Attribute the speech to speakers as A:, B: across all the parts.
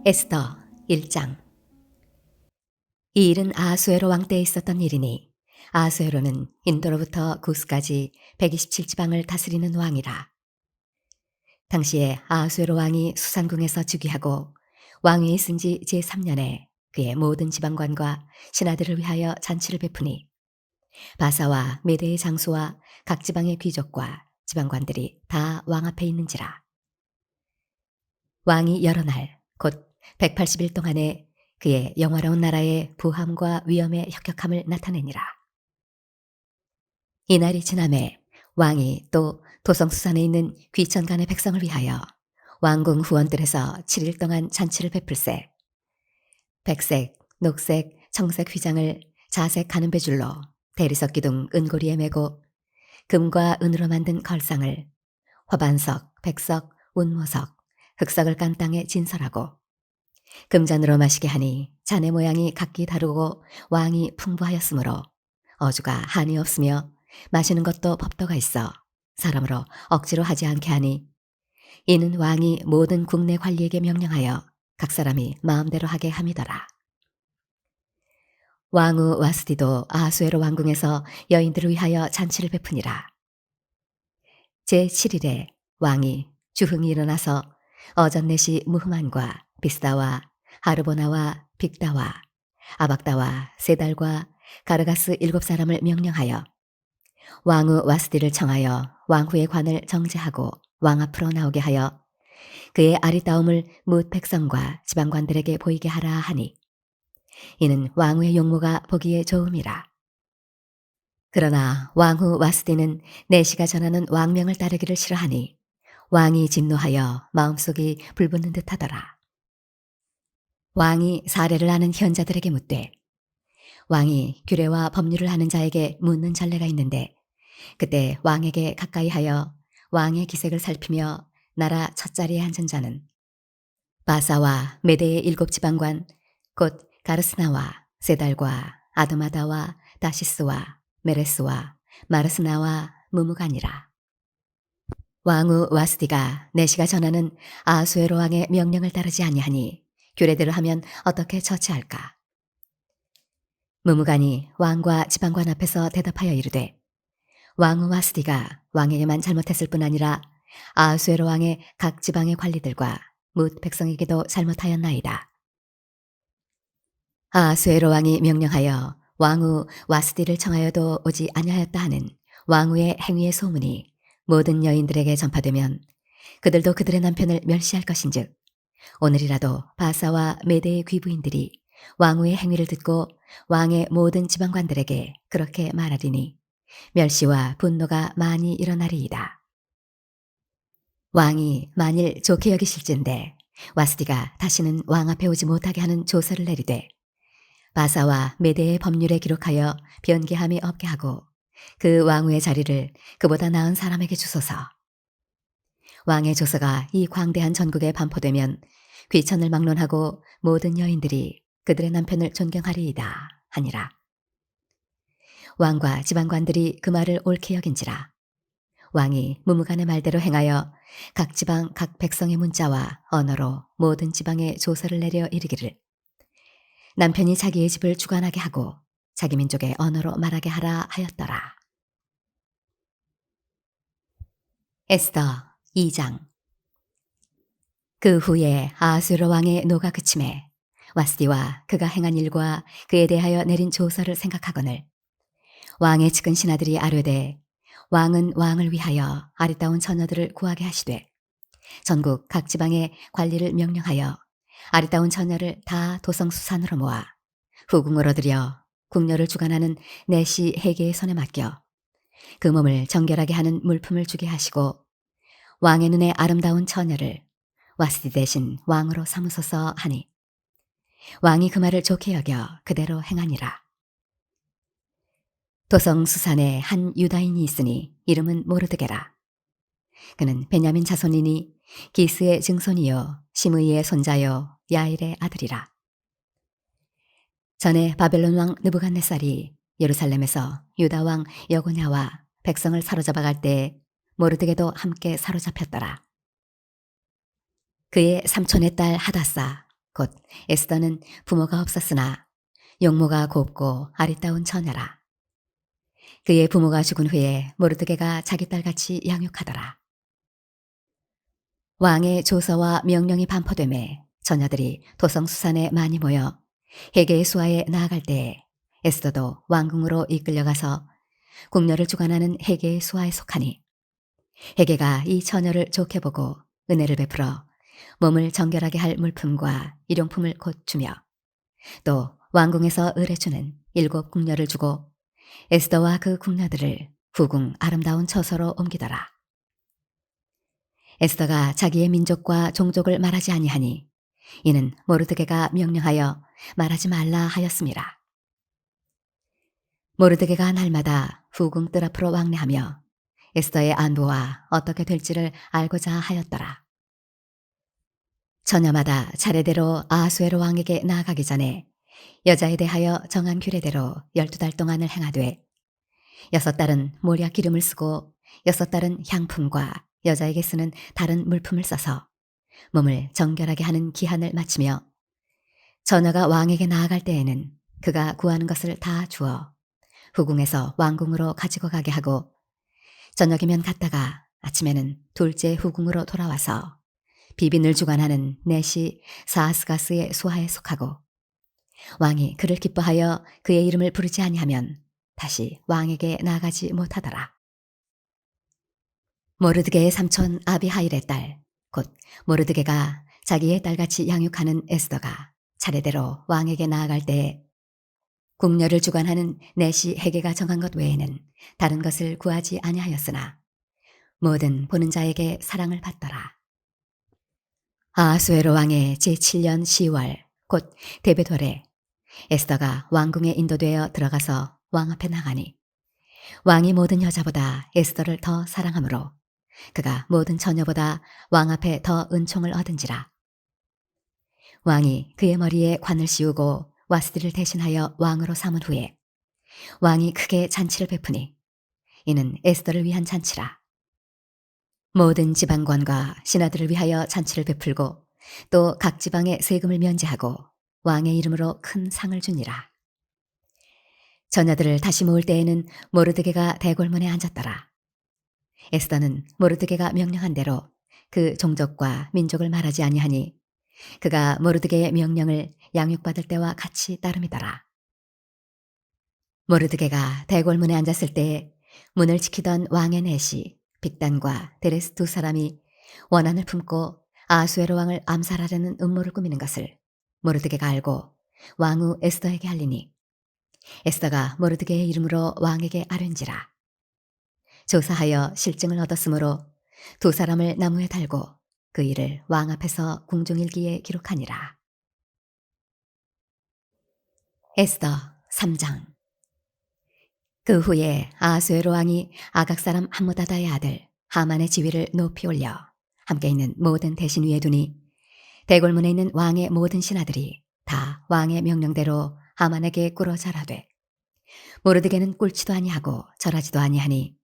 A: 에스더 1장. 이 일은 아하수에로 왕 때에 있었던 일이니 아하수에로는 인도로부터 구스까지 127지방을 다스리는 왕이라. 당시에 아하수에로 왕이 수산궁에서 즉위하고 왕위에 있은 지 제3년에 그의 모든 지방관과 신하들을 위하여 잔치를 베푸니 바사와 메대의 장수와 각 지방의 귀족과 지방관들이 다 왕 앞에 있는지라. 왕이 여러 날 곧 180일 동안에 그의 영화로운 나라의 부함과 위엄의 혁혁함을 나타내니라. 이날이 지남에 왕이 또 도성수산에 있는 귀천간의 백성을 위하여 왕궁 후원들에서 7일 동안 잔치를 베풀세. 백색, 녹색, 청색 휘장을 자색 가는 배줄로 대리석 기둥 은고리에 메고 금과 은으로 만든 걸상을 화반석, 백석, 운모석, 흑석을 깐 땅에 진설하고 금잔으로 마시게 하니 잔의 모양이 각기 다르고 왕이 풍부하였으므로 어주가 한이 없으며 마시는 것도 법도가 있어 사람으로 억지로 하지 않게 하니 이는 왕이 모든 국내 관리에게 명령하여 각 사람이 마음대로 하게 함이더라. 왕후 와스디도 아하수에로 왕궁에서 여인들을 위하여 잔치를 베푸니라. 제7일에 왕이 주흥이 일어나서 어전넷이 무흐만과 비스다와 하르보나와 빅다와 아박다와 세달과 가르가스 7사람을 명령하여 왕후 와스디를 청하여 왕후의 관을 정제하고 왕 앞으로 나오게 하여 그의 아리따움을 뭇 백성과 지방관들에게 보이게 하라 하니 이는 왕후의 용모가 보기에 좋음이라. 그러나 왕후 와스디는 내시가 전하는 왕명을 따르기를 싫어하니 왕이 진노하여 마음속이 불붙는 듯하더라. 왕이 사례를 아는 현자들에게 묻되 왕이 규례와 법률을 아는 자에게 묻는 전례가 있는데 그때 왕에게 가까이 하여 왕의 기색을 살피며 나라 첫자리에 앉은 자는 바사와 메대의 7지방관 곧 가르스나와 세달과 아드마다와 다시스와 메레스와 마르스나와 무무간이라. 왕후 와스디가 내시가 전하는 아하수에로 왕의 명령을 따르지 아니하니 규례대로 하면 어떻게 처치할까? 무무간이 왕과 지방관 앞에서 대답하여 이르되 왕후 와스디가 왕에게만 잘못했을 뿐 아니라 아하수에로 왕의 각 지방의 관리들과 뭇 백성에게도 잘못하였나이다. 아하수에로 왕이 명령하여 왕후 와스디를 청하여도 오지 아니하였다 하는 왕후의 행위의 소문이 모든 여인들에게 전파되면 그들도 그들의 남편을 멸시할 것인즉 오늘이라도 바사와 메대의 귀부인들이 왕후의 행위를 듣고 왕의 모든 지방관들에게 그렇게 말하리니 멸시와 분노가 많이 일어나리이다. 왕이 만일 좋게 여기실진데 와스디가 다시는 왕 앞에 오지 못하게 하는 조서를 내리되 바사와 메대의 법률에 기록하여 변개함이 없게 하고 그 왕후의 자리를 그보다 나은 사람에게 주소서. 왕의 조서가 이 광대한 전국에 반포되면 귀천을 막론하고 모든 여인들이 그들의 남편을 존경하리이다 하니라. 왕과 지방관들이 그 말을 옳게 여긴지라. 왕이 무무간의 말대로 행하여 각 지방 각 백성의 문자와 언어로 모든 지방에 조서를 내려 이르기를 남편이 자기의 집을 주관하게 하고 자기 민족의 언어로 말하게 하라 하였더라. 에스더 2장. 그 후에 아하수에로 왕의 노가 그침에 와스디와 그가 행한 일과 그에 대하여 내린 조서를 생각하거늘 왕의 측은 신하들이 아뢰되 왕은 왕을 위하여 아리따운 처녀들을 구하게 하시되 전국 각 지방의 관리를 명령하여 아리따운 처녀를 다 도성수산으로 모아 후궁으로 들여 궁녀를 주관하는 내시 해계의 손에 맡겨 그 몸을 정결하게 하는 물품을 주게 하시고 왕의 눈에 아름다운 처녀를 와스디 대신 왕으로 삼으소서 하니 왕이 그 말을 좋게 여겨 그대로 행하니라. 도성수산에 한 유다인이 있으니 이름은 모르드게라. 그는 베냐민 자손이니 기스의 증손이요 시므이의 손자요 야일의 아들이라. 전에 바벨론 왕 느부갓네살이 예루살렘에서 유다 왕 여고냐와 백성을 사로잡아 갈 때에 모르드게도 함께 사로잡혔더라. 그의 삼촌의 딸 하다사 곧 에스더는 부모가 없었으나 용모가 곱고 아리따운 처녀라. 그의 부모가 죽은 후에 모르드게가 자기 딸같이 양육하더라. 왕의 조서와 명령이 반포되매 처녀들이 도성수산에 많이 모여 헤게의 수하에 나아갈 때에 에스더도 왕궁으로 이끌려가서 궁녀를 주관하는 헤게의 수하에 속하니 헤게가 이 처녀를 좋게 보고 은혜를 베풀어 몸을 정결하게 할 물품과 일용품을 곧 주며 또 왕궁에서 의뢰주는 7 궁녀를 주고 에스더와 그 궁녀들을 후궁 아름다운 처소로 옮기더라. 에스더가 자기의 민족과 종족을 말하지 아니하니 이는 모르드게가 명령하여 말하지 말라 하였음이라. 모르드게가 날마다 후궁 뜰 앞으로 왕래하며 에스더의 안부와 어떻게 될지를 알고자 하였더라. 처녀마다 차례대로 아하수에로 왕에게 나아가기 전에 여자에 대하여 정한 규례대로 12달 동안을 행하되 6달은 모략 기름을 쓰고 6달은 향품과 여자에게 쓰는 다른 물품을 써서 몸을 정결하게 하는 기한을 마치며 처녀가 왕에게 나아갈 때에는 그가 구하는 것을 다 주어 후궁에서 왕궁으로 가지고 가게 하고 저녁이면 갔다가 아침에는 둘째 후궁으로 돌아와서 비빈을 주관하는 내시 사하스가스의 수하에 속하고 왕이 그를 기뻐하여 그의 이름을 부르지 아니하면 다시 왕에게 나아가지 못하더라. 모르드게의 삼촌 아비하일의 딸, 곧 모르드게가 자기의 딸같이 양육하는 에스더가 차례대로 왕에게 나아갈 때에 궁녀를 주관하는 내시 헤게가 정한 것 외에는 다른 것을 구하지 아니하였으나 모든 보는 자에게 사랑을 받더라. 아하수에로 왕의 제7년 10월 곧 데베돌에 에스더가 왕궁에 인도되어 들어가서 왕 앞에 나가니 왕이 모든 여자보다 에스더를 더 사랑하므로 그가 모든 처녀보다 왕 앞에 더 은총을 얻은지라. 왕이 그의 머리에 관을 씌우고 와스디를 대신하여 왕으로 삼은 후에 왕이 크게 잔치를 베푸니 이는 에스더를 위한 잔치라. 모든 지방관과 신하들을 위하여 잔치를 베풀고 또 각 지방의 세금을 면제하고 왕의 이름으로 큰 상을 주니라. 처녀들을 다시 모을 때에는 모르드게가 대궐문에 앉았더라. 에스더는 모르드게가 명령한 대로 그 종족과 민족을 말하지 아니하니 그가 모르드게의 명령을 양육받을 때와 같이 따름이더라. 모르드게가 대궐문에 앉았을 때에 문을 지키던 왕의 내시 빅단과 데레스 2 사람이 원한을 품고 아하수에로 왕을 암살하려는 음모를 꾸미는 것을 모르드게가 알고 왕후 에스더에게 알리니 에스더가 모르드게의 이름으로 왕에게 아뢰는지라. 조사하여 실증을 얻었으므로 2 사람을 나무에 달고 그 일을 왕 앞에서 궁중일기에 기록하니라. 에스더 3장. 그 후에 아하수에로 왕이 아각 사람 함무다다의 아들 하만의 지위를 높이 올려 함께 있는 모든 대신 위에 두니 대궐문에 있는 왕의 모든 신하들이 다 왕의 명령대로 하만에게 꿇어 절하되 모르드게는 꿇지도 아니하고 절하지도 아니하니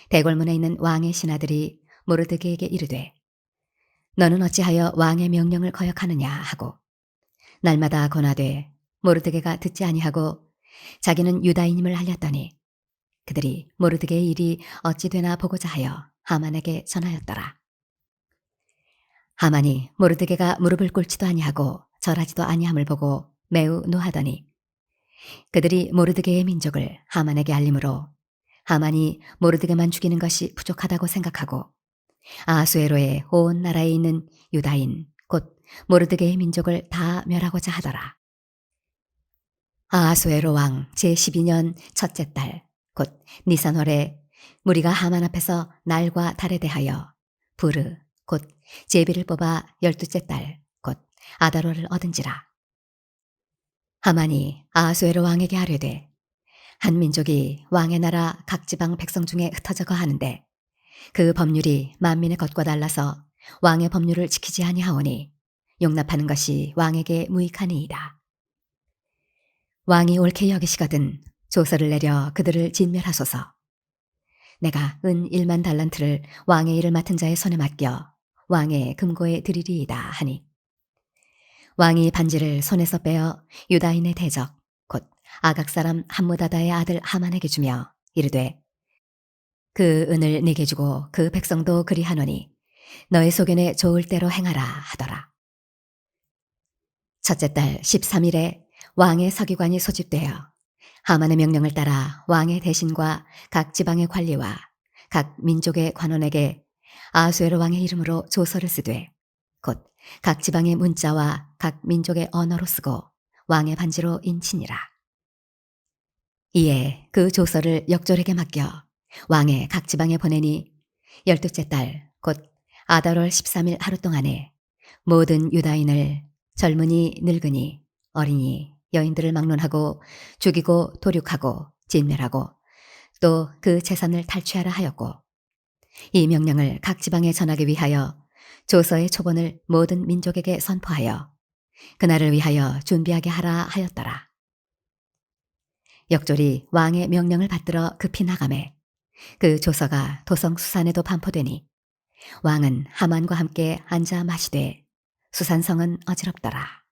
A: 대궐문에 있는 왕의 신하들이 모르드게에게 이르되 너는 어찌하여 왕의 명령을 거역하느냐 하고 날마다 권하되 모르드게가 듣지 아니하고 자기는 유다인임을 알렸더니 그들이 모르드게의 일이 어찌 되나 보고자 하여 하만에게 전하였더라. 하만이 모르드게가 무릎을 꿇지도 아니하고 절하지도 아니함을 보고 매우 노하더니 그들이 모르드게의 민족을 하만에게 알림으로 하만이 모르드게만 죽이는 것이 부족하다고 생각하고 아하수에로의 온 나라에 있는 유다인 곧 모르드게의 민족을 다 멸하고자 하더라. 아하수에로 왕 제12년 첫째 달 곧 니산월에 무리가 하만 앞에서 날과 달에 대하여 부르 곧 제비를 뽑아 12째 달 곧 아다로를 얻은지라. 하만이 아하수에로 왕에게 아뢰되 한 민족이 왕의 나라 각 지방 백성 중에 흩어져 거하는데 그 법률이 만민의 것과 달라서 왕의 법률을 지키지 아니하오니 용납하는 것이 왕에게 무익하니이다. 왕이 옳게 여기시거든 조서를 내려 그들을 진멸하소서. 내가 은 1만 달란트를 왕의 일을 맡은 자의 손에 맡겨 왕의 금고에 드리리이다 하니 왕이 반지를 손에서 빼어 유다인의 대적 곧 아각 사람 함무다다의 아들 하만에게 주며 이르되 그 은을 네게 주고 그 백성도 그리하노니 너의 소견에 좋을 대로 행하라 하더라. 첫째 달 13일에 왕의 서기관이 소집되어 하만의 명령을 따라 왕의 대신과 각 지방의 관리와 각 민족의 관원에게 아수에로 왕의 이름으로 조서를 쓰되 곧 각 지방의 문자와 각 민족의 언어로 쓰고 왕의 반지로 인치니라. 이에 그 조서를 역졸에게 맡겨 왕의 각 지방에 보내니 열두째 달 곧 아달월 13일 하루 동안에 모든 유다인을 젊은이 늙은이 어린이 여인들을 막론하고 죽이고 도륙하고 진멸하고 또 그 재산을 탈취하라 하였고 이 명령을 각 지방에 전하기 위하여 조서의 초본을 모든 민족에게 선포하여 그날을 위하여 준비하게 하라 하였더라. 역졸이 왕의 명령을 받들어 급히 나가매 그 조서가 도성 수산에도 반포되니 왕은 하만과 함께 앉아 마시되 수산성은 어지럽더라.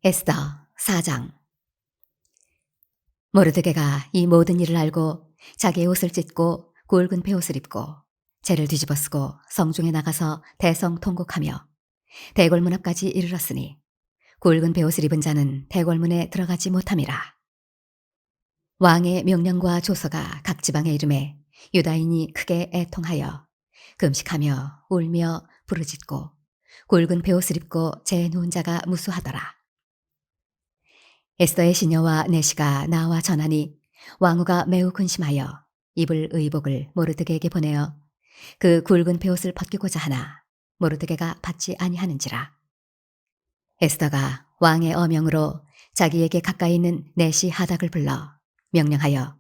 A: 에스더 4장. 모르드게가 이 모든 일을 알고 자기의 옷을 찢고 굵은 베옷을 입고 재를 뒤집어쓰고 성중에 나가서 대성 통곡하며 대궐문 앞까지 이르렀으니 굵은 베옷을 입은 자는 대궐문에 들어가지 못함이라. 왕의 명령과 조서가 각 지방에 이름에 유다인이 크게 애통하여 금식하며 울며 부르짖고 굵은 베옷을 입고 재 누운 자가 무수하더라. 에스더의 시녀와 내시가 나와 전하니 왕후가 매우 근심하여 입을 의복을 모르드게에게 보내어 그 굵은 베옷을 벗기고자 하나 모르드게가 받지 아니하는지라. 에스더가 왕의 어명으로 자기에게 가까이 있는 내시 하닥을 불러 명령하여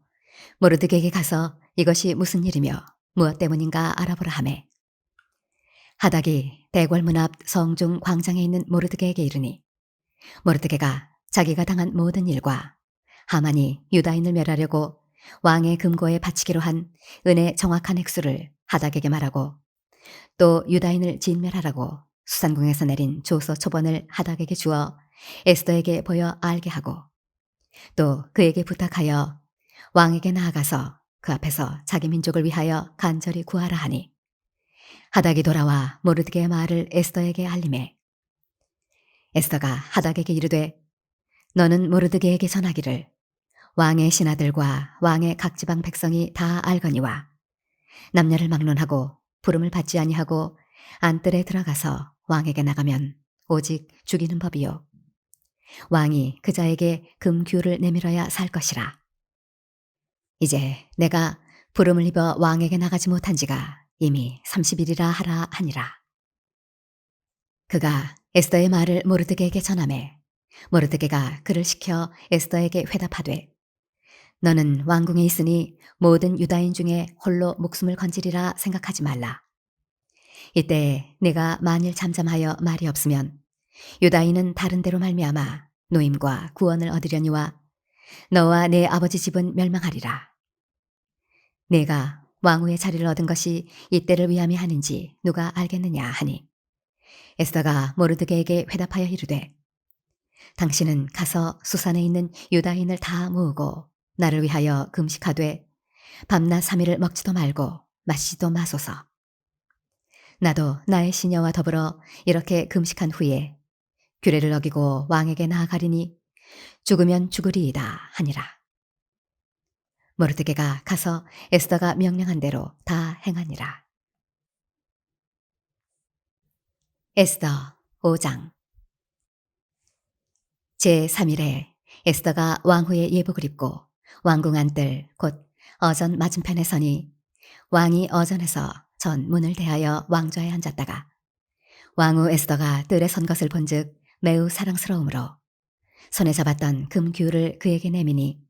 A: 모르드게에게 가서 이것이 무슨 일이며 무엇 때문인가 알아보라 하매 하닥이 대궐문 앞 성중 광장에 있는 모르드게에게 이르니 모르드게가 자기가 당한 모든 일과 하만이 유다인을 멸하려고 왕의 금고에 바치기로 한 은의 정확한 액수를 하닥에게 말하고 또 유다인을 진멸하라고 수산궁에서 내린 조서 초본을 하닥에게 주어 에스더에게 보여 알게 하고 또 그에게 부탁하여 왕에게 나아가서 그 앞에서 자기 민족을 위하여 간절히 구하라 하니 하닥이 돌아와 모르드게의 말을 에스더에게 알림해 에스더가 하닥에게 이르되 너는 모르드게에게 전하기를 왕의 신하들과 왕의 각 지방 백성이 다 알거니와 남녀를 막론하고 부름을 받지 아니하고 안뜰에 들어가서 왕에게 나가면 오직 죽이는 법이요 왕이 그 자에게 금규를 내밀어야 살 것이라. 이제 내가 부름을 입어 왕에게 나가지 못한 지가 이미 30일이라 하라 하니라. 그가 에스더의 말을 모르드게에게 전하매 모르드게가 그를 시켜 에스더에게 회답하되 너는 왕궁에 있으니 모든 유다인 중에 홀로 목숨을 건지리라 생각하지 말라. 이때 내가 만일 잠잠하여 말이 없으면 유다인은 다른 데로 말미암아 노임과 구원을 얻으려니와 너와 내 아버지 집은 멸망하리라. 내가 왕후의 자리를 얻은 것이 이때를 위함이 하는지 누가 알겠느냐 하니 에스더가 모르드게에게 회답하여 이르되 당신은 가서 수산에 있는 유다인을 다 모으고 나를 위하여 금식하되 밤낮 3일을 먹지도 말고 마시지도 마소서. 나도 나의 시녀와 더불어 이렇게 금식한 후에 규례를 어기고 왕에게 나아가리니 죽으면 죽으리이다 하니라. 모르드게가 가서 에스더가 명령한 대로 다 행하니라. 에스더 5장. 제3일에 에스더가 왕후의 예복을 입고 왕궁 안뜰 곧 어전 맞은편에 서니 왕이 어전에서 전 문을 대하여 왕좌에 앉았다가 왕후 에스더가 뜰에 선 것을 본즉 매우 사랑스러우므로 손에 잡았던 금규를 그에게 내미니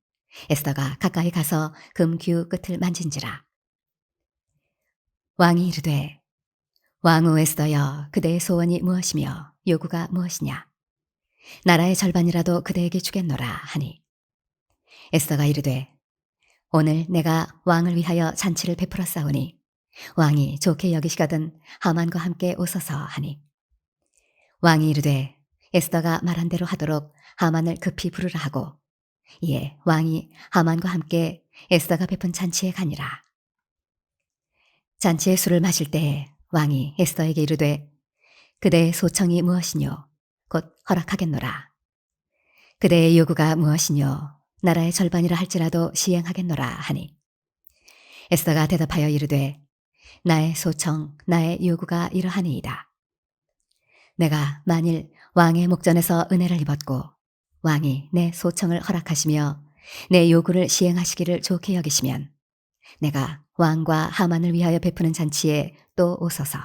A: 에스더가 가까이 가서 금규 끝을 만진지라. 왕이 이르되 왕후 에스더여 그대의 소원이 무엇이며 요구가 무엇이냐 나라의 절반이라도 그대에게 주겠노라 하니 에스더가 이르되 오늘 내가 왕을 위하여 잔치를 베풀었사오니 왕이 좋게 여기시거든 하만과 함께 오소서 하니 왕이 이르되 에스더가 말한 대로 하도록 하만을 급히 부르라 하고 이에 왕이 하만과 함께 에스더가 베푼 잔치에 가니라. 잔치의 술을 마실 때에 왕이 에스더에게 이르되 그대의 소청이 무엇이뇨 곧 허락하겠노라. 그대의 요구가 무엇이뇨 나라의 절반이라 할지라도 시행하겠노라 하니 에스더가 대답하여 이르되 나의 소청 나의 요구가 이러하니이다. 내가 만일 왕의 목전에서 은혜를 입었고 왕이 내 소청을 허락하시며 내 요구를 시행하시기를 좋게 여기시면 내가 왕과 하만을 위하여 베푸는 잔치에 또 오소서.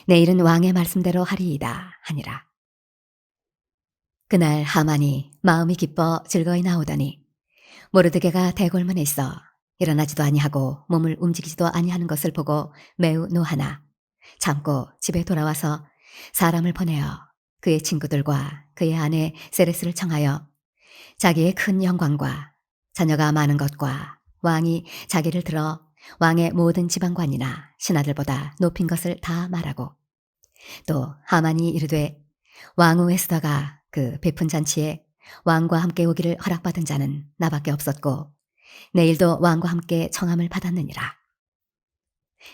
A: 내일은 왕의 말씀대로 하리이다 하니라. 그날 하만이 마음이 기뻐 즐거이 나오더니 모르드게가 대궐문에 있어 일어나지도 아니하고 몸을 움직이지도 아니하는 것을 보고 매우 노하나 참고 집에 돌아와서 사람을 보내어 그의 친구들과 그의 아내 세레스를 청하여 자기의 큰 영광과 자녀가 많은 것과 왕이 자기를 들어 왕의 모든 지방관이나 신하들보다 높인 것을 다 말하고 또 하만이 이르되 왕후 에스더가 그 베푼 잔치에 왕과 함께 오기를 허락받은 자는 나밖에 없었고 내일도 왕과 함께 청함을 받았느니라.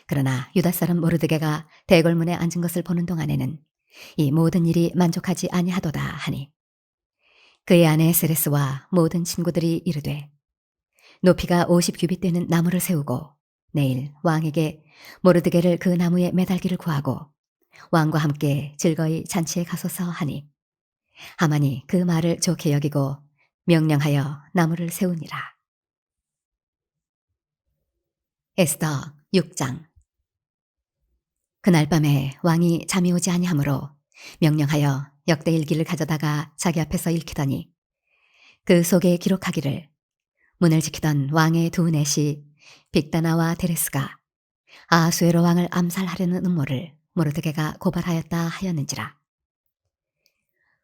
A: 그러나 유다 사람 모르드게가 대궐문에 앉은 것을 보는 동안에는 이 모든 일이 만족하지 아니하도다 하니 그의 아내 세레스와 모든 친구들이 이르되 높이가 50규빗 되는 나무를 세우고 내일 왕에게 모르드게를 그 나무에 매달기를 구하고 왕과 함께 즐거이 잔치에 가소서 하니 하만이 그 말을 좋게 여기고 명령하여 나무를 세우니라. 에스더 6장. 그날 밤에 왕이 잠이 오지 아니하므로 명령하여 역대일기를 가져다가 자기 앞에서 읽히더니 그 속에 기록하기를 문을 지키던 왕의 두 넷이 빅다나와 데레스가 아하수에로 왕을 암살하려는 음모를 모르드게가 고발하였다 하였는지라.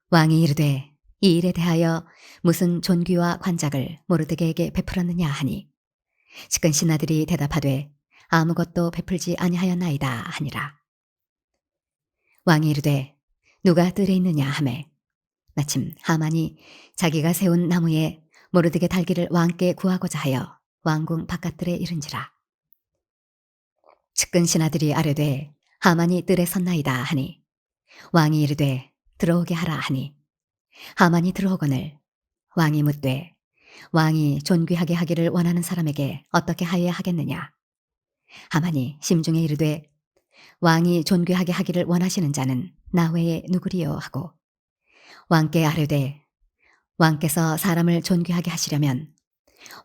A: 왕이 이르되 이 일에 대하여 무슨 존귀와 관작을 모르드게에게 베풀었느냐 하니 측근 신하들이 대답하되 아무것도 베풀지 아니하였나이다 하니라. 왕이 이르되 누가 뜰에 있느냐 하매 마침 하만이 자기가 세운 나무에 모르드게 달기를 왕께 구하고자 하여 왕궁 바깥들에 이른지라. 측근 신하들이 아뢰되 하만이 뜰에 섰나이다 하니 왕이 이르되 들어오게 하라 하니 하만이 들어오거늘 왕이 묻되 왕이 존귀하게 하기를 원하는 사람에게 어떻게 하여야 하겠느냐. 하만이 심중에 이르되 왕이 존귀하게 하기를 원하시는 자는 나 외에 누구리요 하고 왕께 아뢰되 왕께서 사람을 존귀하게 하시려면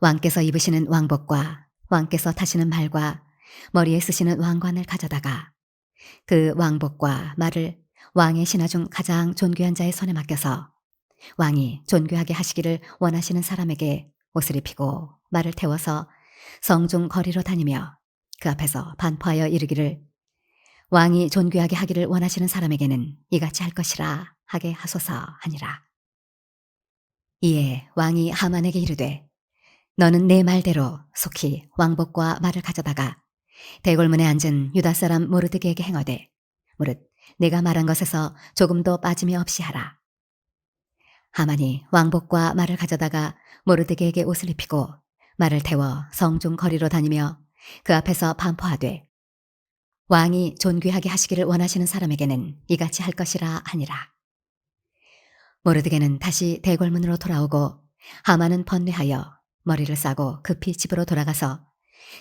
A: 왕께서 입으시는 왕복과 왕께서 타시는 말과 머리에 쓰시는 왕관을 가져다가 그 왕복과 말을 왕의 신하 중 가장 존귀한 자의 손에 맡겨서 왕이 존귀하게 하시기를 원하시는 사람에게 옷을 입히고 말을 태워서 성중 거리로 다니며 그 앞에서 반포하여 이르기를 왕이 존귀하게 하기를 원하시는 사람에게는 이같이 할 것이라 하게 하소서 하니라. 이에 왕이 하만에게 이르되 너는 내 말대로 속히 왕복과 말을 가져다가 대궐문에 앉은 유다 사람 모르드게에게 행하되 무릇 내가 말한 것에서 조금도 빠짐이 없이 하라. 하만이 왕복과 말을 가져다가 모르드게에게 옷을 입히고 말을 태워 성중 거리로 다니며 그 앞에서 반포하되 왕이 존귀하게 하시기를 원하시는 사람에게는 이같이 할 것이라 하니라. 모르드게는 다시 대궐문으로 돌아오고 하만은 번뇌하여 머리를 싸고 급히 집으로 돌아가서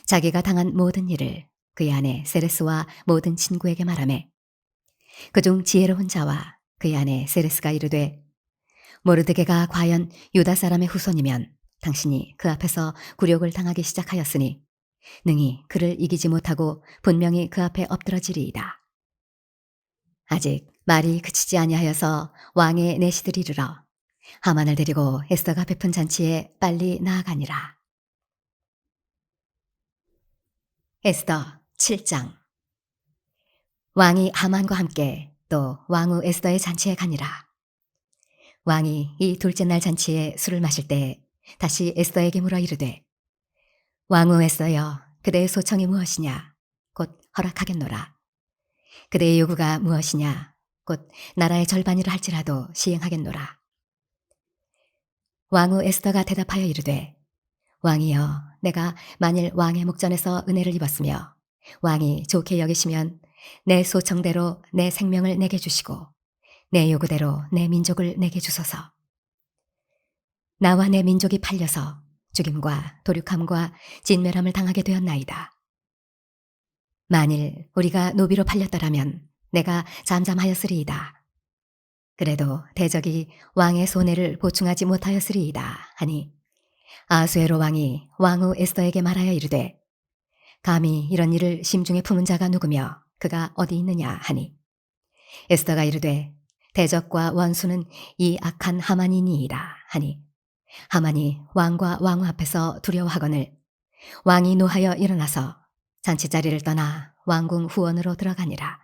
A: 자기가 당한 모든 일을 그의 아내 세레스와 모든 친구에게 말하매 그중 지혜로운 자와 그의 아내 세레스가 이르되 모르드게가 과연 유다 사람의 후손이면 당신이 그 앞에서 굴욕을 당하기 시작하였으니 능히 그를 이기지 못하고 분명히 그 앞에 엎드러지리이다. 아직 말이 그치지 아니하여서 왕의 내시들이 이르러 하만을 데리고 에스더가 베푼 잔치에 빨리 나아가니라. 에스더 7장. 왕이 하만과 함께 또 왕후 에스더의 잔치에 가니라. 왕이 이 둘째 날 잔치에 술을 마실 때 다시 에스더에게 물어 이르되 왕후 에스더여 그대의 소청이 무엇이냐 곧 허락하겠노라. 그대의 요구가 무엇이냐 곧 나라의 절반이라 할지라도 시행하겠노라. 왕후 에스더가 대답하여 이르되 왕이여 내가 만일 왕의 목전에서 은혜를 입었으며 왕이 좋게 여기시면 내 소청대로 내 생명을 내게 주시고 내 요구대로 내 민족을 내게 주소서. 나와 내 민족이 팔려서 죽임과 도륙함과 진멸함을 당하게 되었나이다. 만일 우리가 노비로 팔렸더라면 내가 잠잠하였으리이다. 그래도 대적이 왕의 손해를 보충하지 못하였으리이다 하니 아수에로 왕이 왕후 에스더에게 말하여 이르되 감히 이런 일을 심중에 품은 자가 누구며 그가 어디 있느냐 하니 에스더가 이르되 대적과 원수는 이 악한 하만이니이다 하니 하만이 왕과 왕후 앞에서 두려워하거늘 왕이 노하여 일어나서 잔치자리를 떠나 왕궁 후원으로 들어가니라.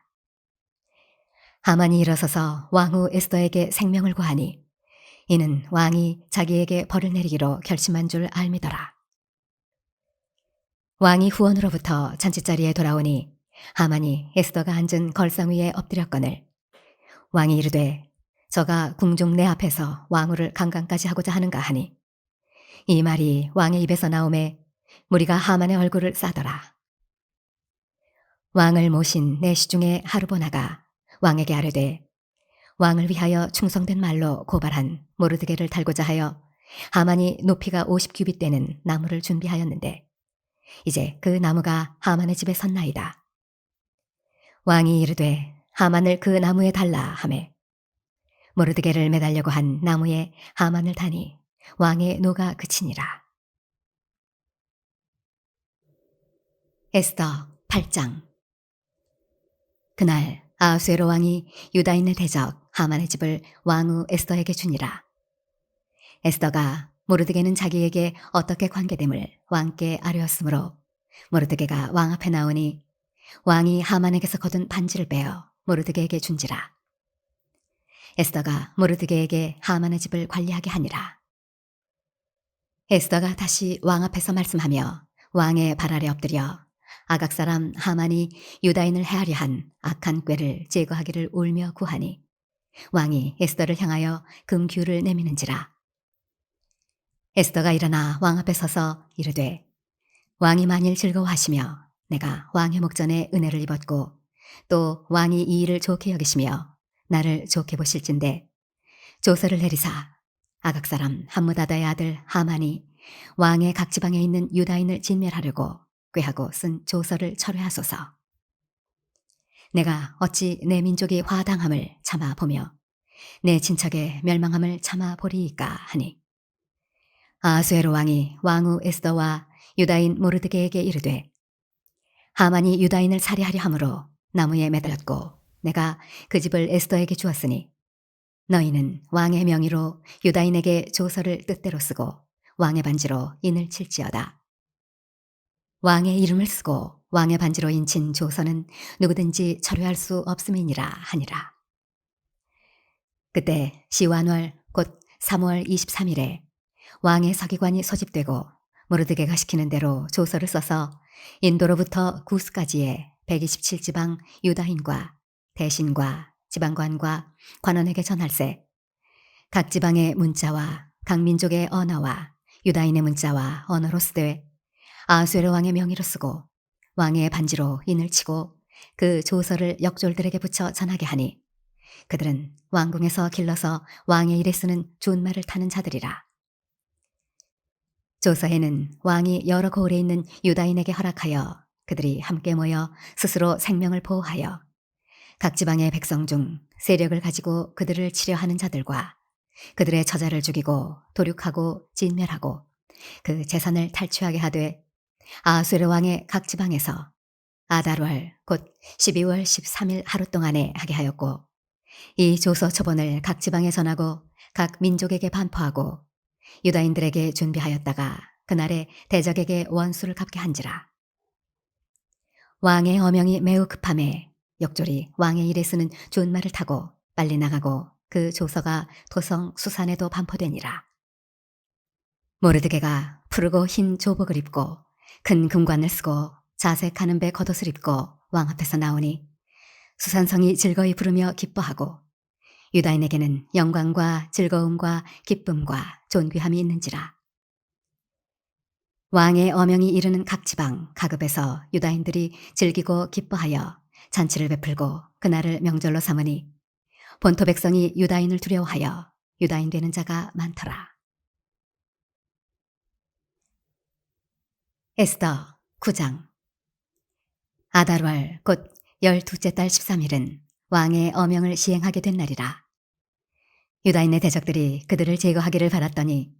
A: 하만이 일어서서 왕후 에스더에게 생명을 구하니 이는 왕이 자기에게 벌을 내리기로 결심한 줄 알미더라. 왕이 후원으로부터 잔치자리에 돌아오니 하만이 에스더가 앉은 걸상 위에 엎드렸거늘 왕이 이르되 저가 궁중 내 앞에서 왕후를 강간까지 하고자 하는가 하니 이 말이 왕의 입에서 나오매 무리가 하만의 얼굴을 싸더라. 왕을 모신 내 시중에 하르보나가 왕에게 아뢰되 왕을 위하여 충성된 말로 고발한 모르드게를 달고자 하여 하만이 높이가 50규빗 되는 나무를 준비하였는데 이제 그 나무가 하만의 집에 섰나이다. 왕이 이르되 하만을 그 나무에 달라 하매 모르드게를 매달려고 한 나무에 하만을 다니 왕의 노가 그치니라. 에스더 8장. 그날 아하수에로 왕이 유다인의 대적 하만의 집을 왕후 에스더에게 주니라. 에스더가 모르드게는 자기에게 어떻게 관계됨을 왕께 아뢰었으므로 모르드게가 왕 앞에 나오니 왕이 하만에게서 거둔 반지를 빼어 모르드게에게 준지라. 에스더가 모르드게에게 하만의 집을 관리하게 하니라. 에스더가 다시 왕 앞에서 말씀하며 왕의 발 아래 엎드려 아각 사람 하만이 유다인을 해하려 한 악한 꾀를 제거하기를 울며 구하니 왕이 에스더를 향하여 금규를 내미는지라. 에스더가 일어나 왕 앞에 서서 이르되 왕이 만일 즐거워하시며 내가 왕의 목전에 은혜를 입었고 또 왕이 이 일을 좋게 여기시며 나를 좋게 보실진대 조서를 내리사 아각 사람 함므다다의 아들 하만이 왕의 각 지방에 있는 유다인을 진멸하려고 꾀하고 쓴 조서를 철회하소서. 내가 어찌 내 민족이 화당함을 참아 보며 내 친척의 멸망함을 참아 보리이까 하니 아하수에로 왕이 왕후 에스더와 유다인 모르드게에게 이르되 하만이 유다인을 살해하려 함으로 나무에 매달렸고 내가 그 집을 에스더에게 주었으니 너희는 왕의 명의로 유다인에게 조서를 뜻대로 쓰고 왕의 반지로 인을 칠지어다. 왕의 이름을 쓰고 왕의 반지로 인친 조서는 누구든지 철회할 수 없음이니라 하니라. 그때 시완월 곧 3월 23일에 왕의 서기관이 소집되고 모르드게가 시키는 대로 조서를 써서 인도로부터 구스까지의 127지방 유다인과 대신과 지방관과 관원에게 전할세 각 지방의 문자와 각 민족의 언어와 유다인의 문자와 언어로 쓰되 아하수에로 왕의 명의로 쓰고 왕의 반지로 인을 치고 그 조서를 역졸들에게 붙여 전하게 하니 그들은 왕궁에서 길러서 왕의 일에 쓰는 준말을 타는 자들이라. 조서에는 왕이 여러 고을에 있는 유다인에게 허락하여 그들이 함께 모여 스스로 생명을 보호하여 각 지방의 백성 중 세력을 가지고 그들을 치려하는 자들과 그들의 처자를 죽이고 도륙하고 진멸하고 그 재산을 탈취하게 하되 아하수에로 왕의 각 지방에서 아달월 곧 12월 13일 하루 동안에 하게 하였고 이 조서 초본을 각 지방에 전하고 각 민족에게 반포하고 유다인들에게 준비하였다가 그날에 대적에게 원수를 갚게 한지라. 왕의 어명이 매우 급함에 역졸이 왕의 일에 쓰는 준말을 타고 빨리 나가고 그 조서가 도성 수산에도 반포되니라. 모르드게가 푸르고 흰 조복을 입고 큰 금관을 쓰고 자색 가는 배 겉옷을 입고 왕 앞에서 나오니 수산성이 즐거이 부르며 기뻐하고 유다인에게는 영광과 즐거움과 기쁨과 존귀함이 있는지라. 왕의 어명이 이르는 각 지방 각읍에서 유다인들이 즐기고 기뻐하여 잔치를 베풀고 그날을 명절로 삼으니 본토 백성이 유다인을 두려워하여 유다인 되는 자가 많더라. 에스더 9장. 아달월 곧 12째 달 13일은 왕의 어명을 시행하게 된 날이라. 유다인의 대적들이 그들을 제거하기를 바랐더니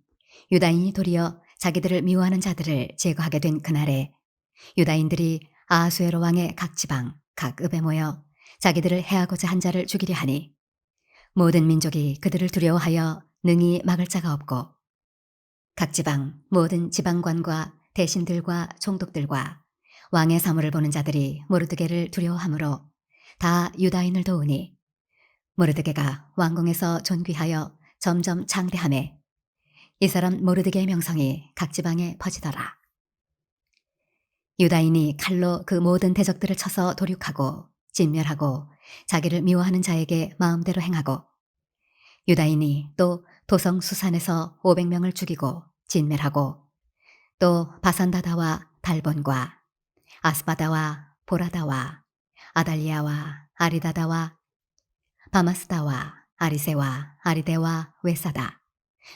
A: 유다인이 도리어 자기들을 미워하는 자들을 제거하게 된 그날에 유다인들이 아하수에로 왕의 각 지방 각 읍에 모여 자기들을 해하고자 한 자를 죽이려 하니 모든 민족이 그들을 두려워하여 능히 막을 자가 없고 각 지방 모든 지방관과 대신들과 총독들과 왕의 사물을 보는 자들이 모르드게를 두려워하므로 다 유다인을 도우니 모르드게가 왕궁에서 존귀하여 점점 창대하매 이 사람 모르드게의 명성이 각 지방에 퍼지더라. 유다인이 칼로 그 모든 대적들을 쳐서 도륙하고 진멸하고 자기를 미워하는 자에게 마음대로 행하고 유다인이 또 도성 수산에서 500명을 죽이고 진멸하고 또 바산다다와 달본과 아스바다와 보라다와 아달리아와 아리다다와 바마스다와 아리세와 아리데와 웨사다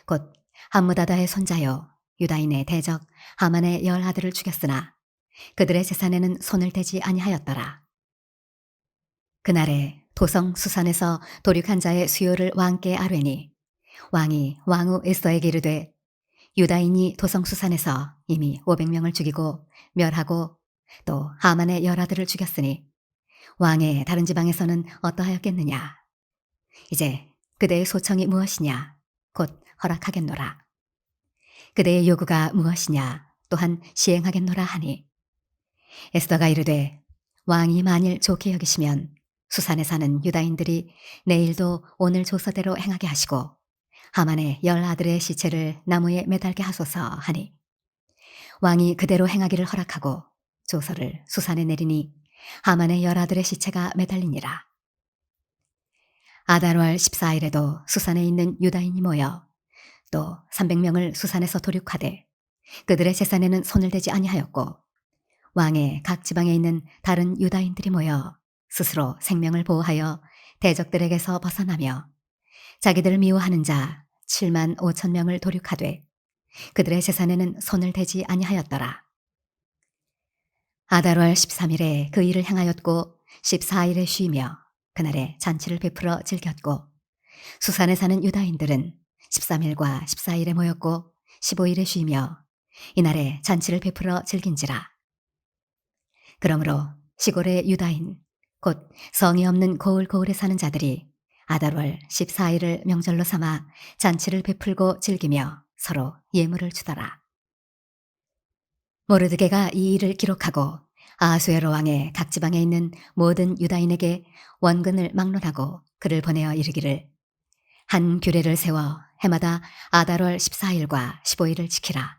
A: 곧 함무다다의 손자요 유다인의 대적 하만의 10아들을 죽였으나 그들의 재산에는 손을 대지 아니하였더라. 그날에 도성 수산에서 도륙한 자의 수요를 왕께 아뢰니 왕이 왕후 에스더에게 이르되 유다인이 도성 수산에서 이미 500명을 죽이고 멸하고 또 하만의 10아들을 죽였으니 왕의 다른 지방에서는 어떠하였겠느냐. 이제 그대의 소청이 무엇이냐 곧 허락하겠노라. 그대의 요구가 무엇이냐 또한 시행하겠노라 하니 에스더가 이르되 왕이 만일 좋게 여기시면 수산에 사는 유다인들이 내일도 오늘 조서대로 행하게 하시고 하만의 10아들의 시체를 나무에 매달게 하소서 하니 왕이 그대로 행하기를 허락하고 조서를 수산에 내리니 하만의 10아들의 시체가 매달리니라. 아달월 14일에도 수산에 있는 유다인이 모여 또 300명을 수산에서 도륙하되 그들의 재산에는 손을 대지 아니하였고 왕의 각 지방에 있는 다른 유다인들이 모여 스스로 생명을 보호하여 대적들에게서 벗어나며 자기들을 미워하는 자 7만 5천 명을 도륙하되 그들의 재산에는 손을 대지 아니하였더라. 아달월 13일에 그 일을 행하였고 14일에 쉬며 그날에 잔치를 베풀어 즐겼고 수산에 사는 유다인들은 13일과 14일에 모였고 15일에 쉬며 이날에 잔치를 베풀어 즐긴지라. 그러므로 시골의 유다인 곧 성이 없는 고을고을에 사는 자들이 아달월 14일을 명절로 삼아 잔치를 베풀고 즐기며 서로 예물을 주더라. 모르드게가 이 일을 기록하고 아하수에로 왕의 각 지방에 있는 모든 유다인에게 원근을 막론하고 그를 보내어 이르기를 한 규례를 세워 해마다 아달월 14일과 15일을 지키라.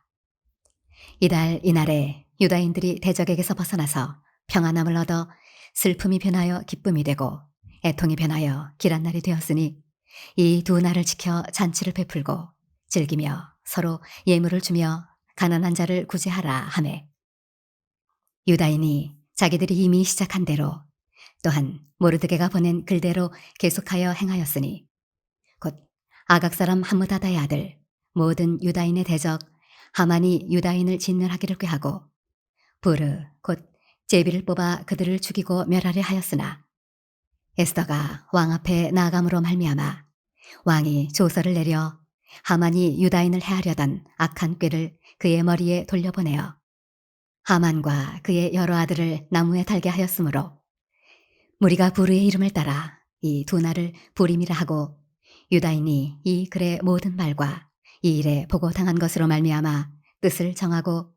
A: 이달 이날에 유다인들이 대적에게서 벗어나서 평안함을 얻어 슬픔이 변하여 기쁨이 되고 애통이 변하여 길한 날이 되었으니 이 두 날을 지켜 잔치를 베풀고 즐기며 서로 예물을 주며 가난한 자를 구제하라 하매 유다인이 자기들이 이미 시작한 대로 또한 모르드게가 보낸 글대로 계속하여 행하였으니 곧 아각 사람 함무다다의 아들 모든 유다인의 대적 하만이 유다인을 진멸하기를 꾀하고 부르 곧 제비를 뽑아 그들을 죽이고 멸하려 하였으나 에스더가 왕 앞에 나아감으로 말미암아 왕이 조서를 내려 하만이 유다인을 해하려던 악한 꾀를 그의 머리에 돌려보내어 하만과 그의 여러 아들을 나무에 달게 하였으므로 무리가 부르의 이름을 따라 이 두 날을 부림이라 하고 유다인이 이 글의 모든 말과 이 일에 보고당한 것으로 말미암아 뜻을 정하고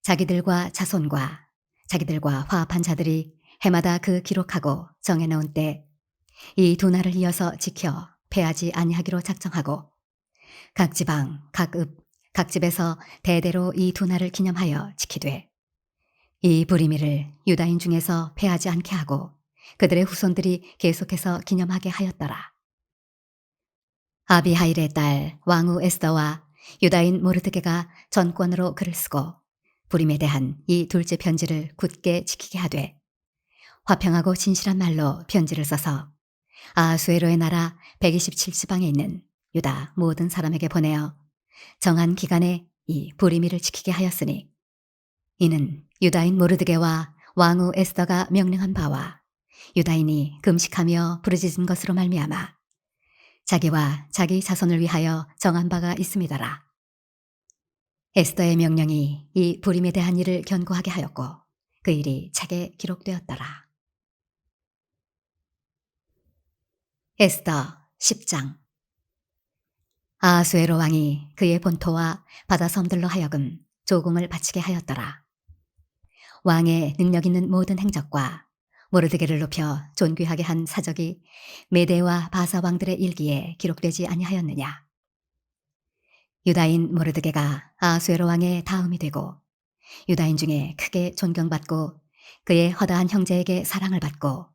A: 자기들과 자손과 자기들과 화합한 자들이 해마다 그 기록하고 정해놓은 때 이 두 날을 이어서 지켜 패하지 아니하기로 작정하고 각 지방 각 읍 각 집에서 대대로 이 두 날을 기념하여 지키되 이 부리미를 유다인 중에서 패하지 않게 하고 그들의 후손들이 계속해서 기념하게 하였더라. 아비하일의 딸 왕후 에스더와 유다인 모르드게가 전권으로 글을 쓰고 부림에 대한 이 둘째 편지를 굳게 지키게 하되 화평하고 진실한 말로 편지를 써서 아하수에로의 나라 127지방에 있는 유다 모든 사람에게 보내어 정한 기간에 이 부리미를 지키게 하였으니 이는 유다인 모르드게와 왕후 에스더가 명령한 바와 유다인이 금식하며 부르짖은 것으로 말미암아 자기와 자기 자손을 위하여 정한 바가 있음이더라. 에스더의 명령이 이 부림에 대한 일을 견고하게 하였고 그 일이 책에 기록되었더라. 에스더 10장. 아하수에로 왕이 그의 본토와 바다 섬들로 하여금 조공을 바치게 하였더라. 왕의 능력 있는 모든 행적과 모르드게를 높여 존귀하게 한 사적이 메대와 바사 왕들의 일기에 기록되지 아니하였느냐. 유다인 모르드게가 아하수에로 왕의 다음이 되고 유다인 중에 크게 존경받고 그의 허다한 형제에게 사랑을 받고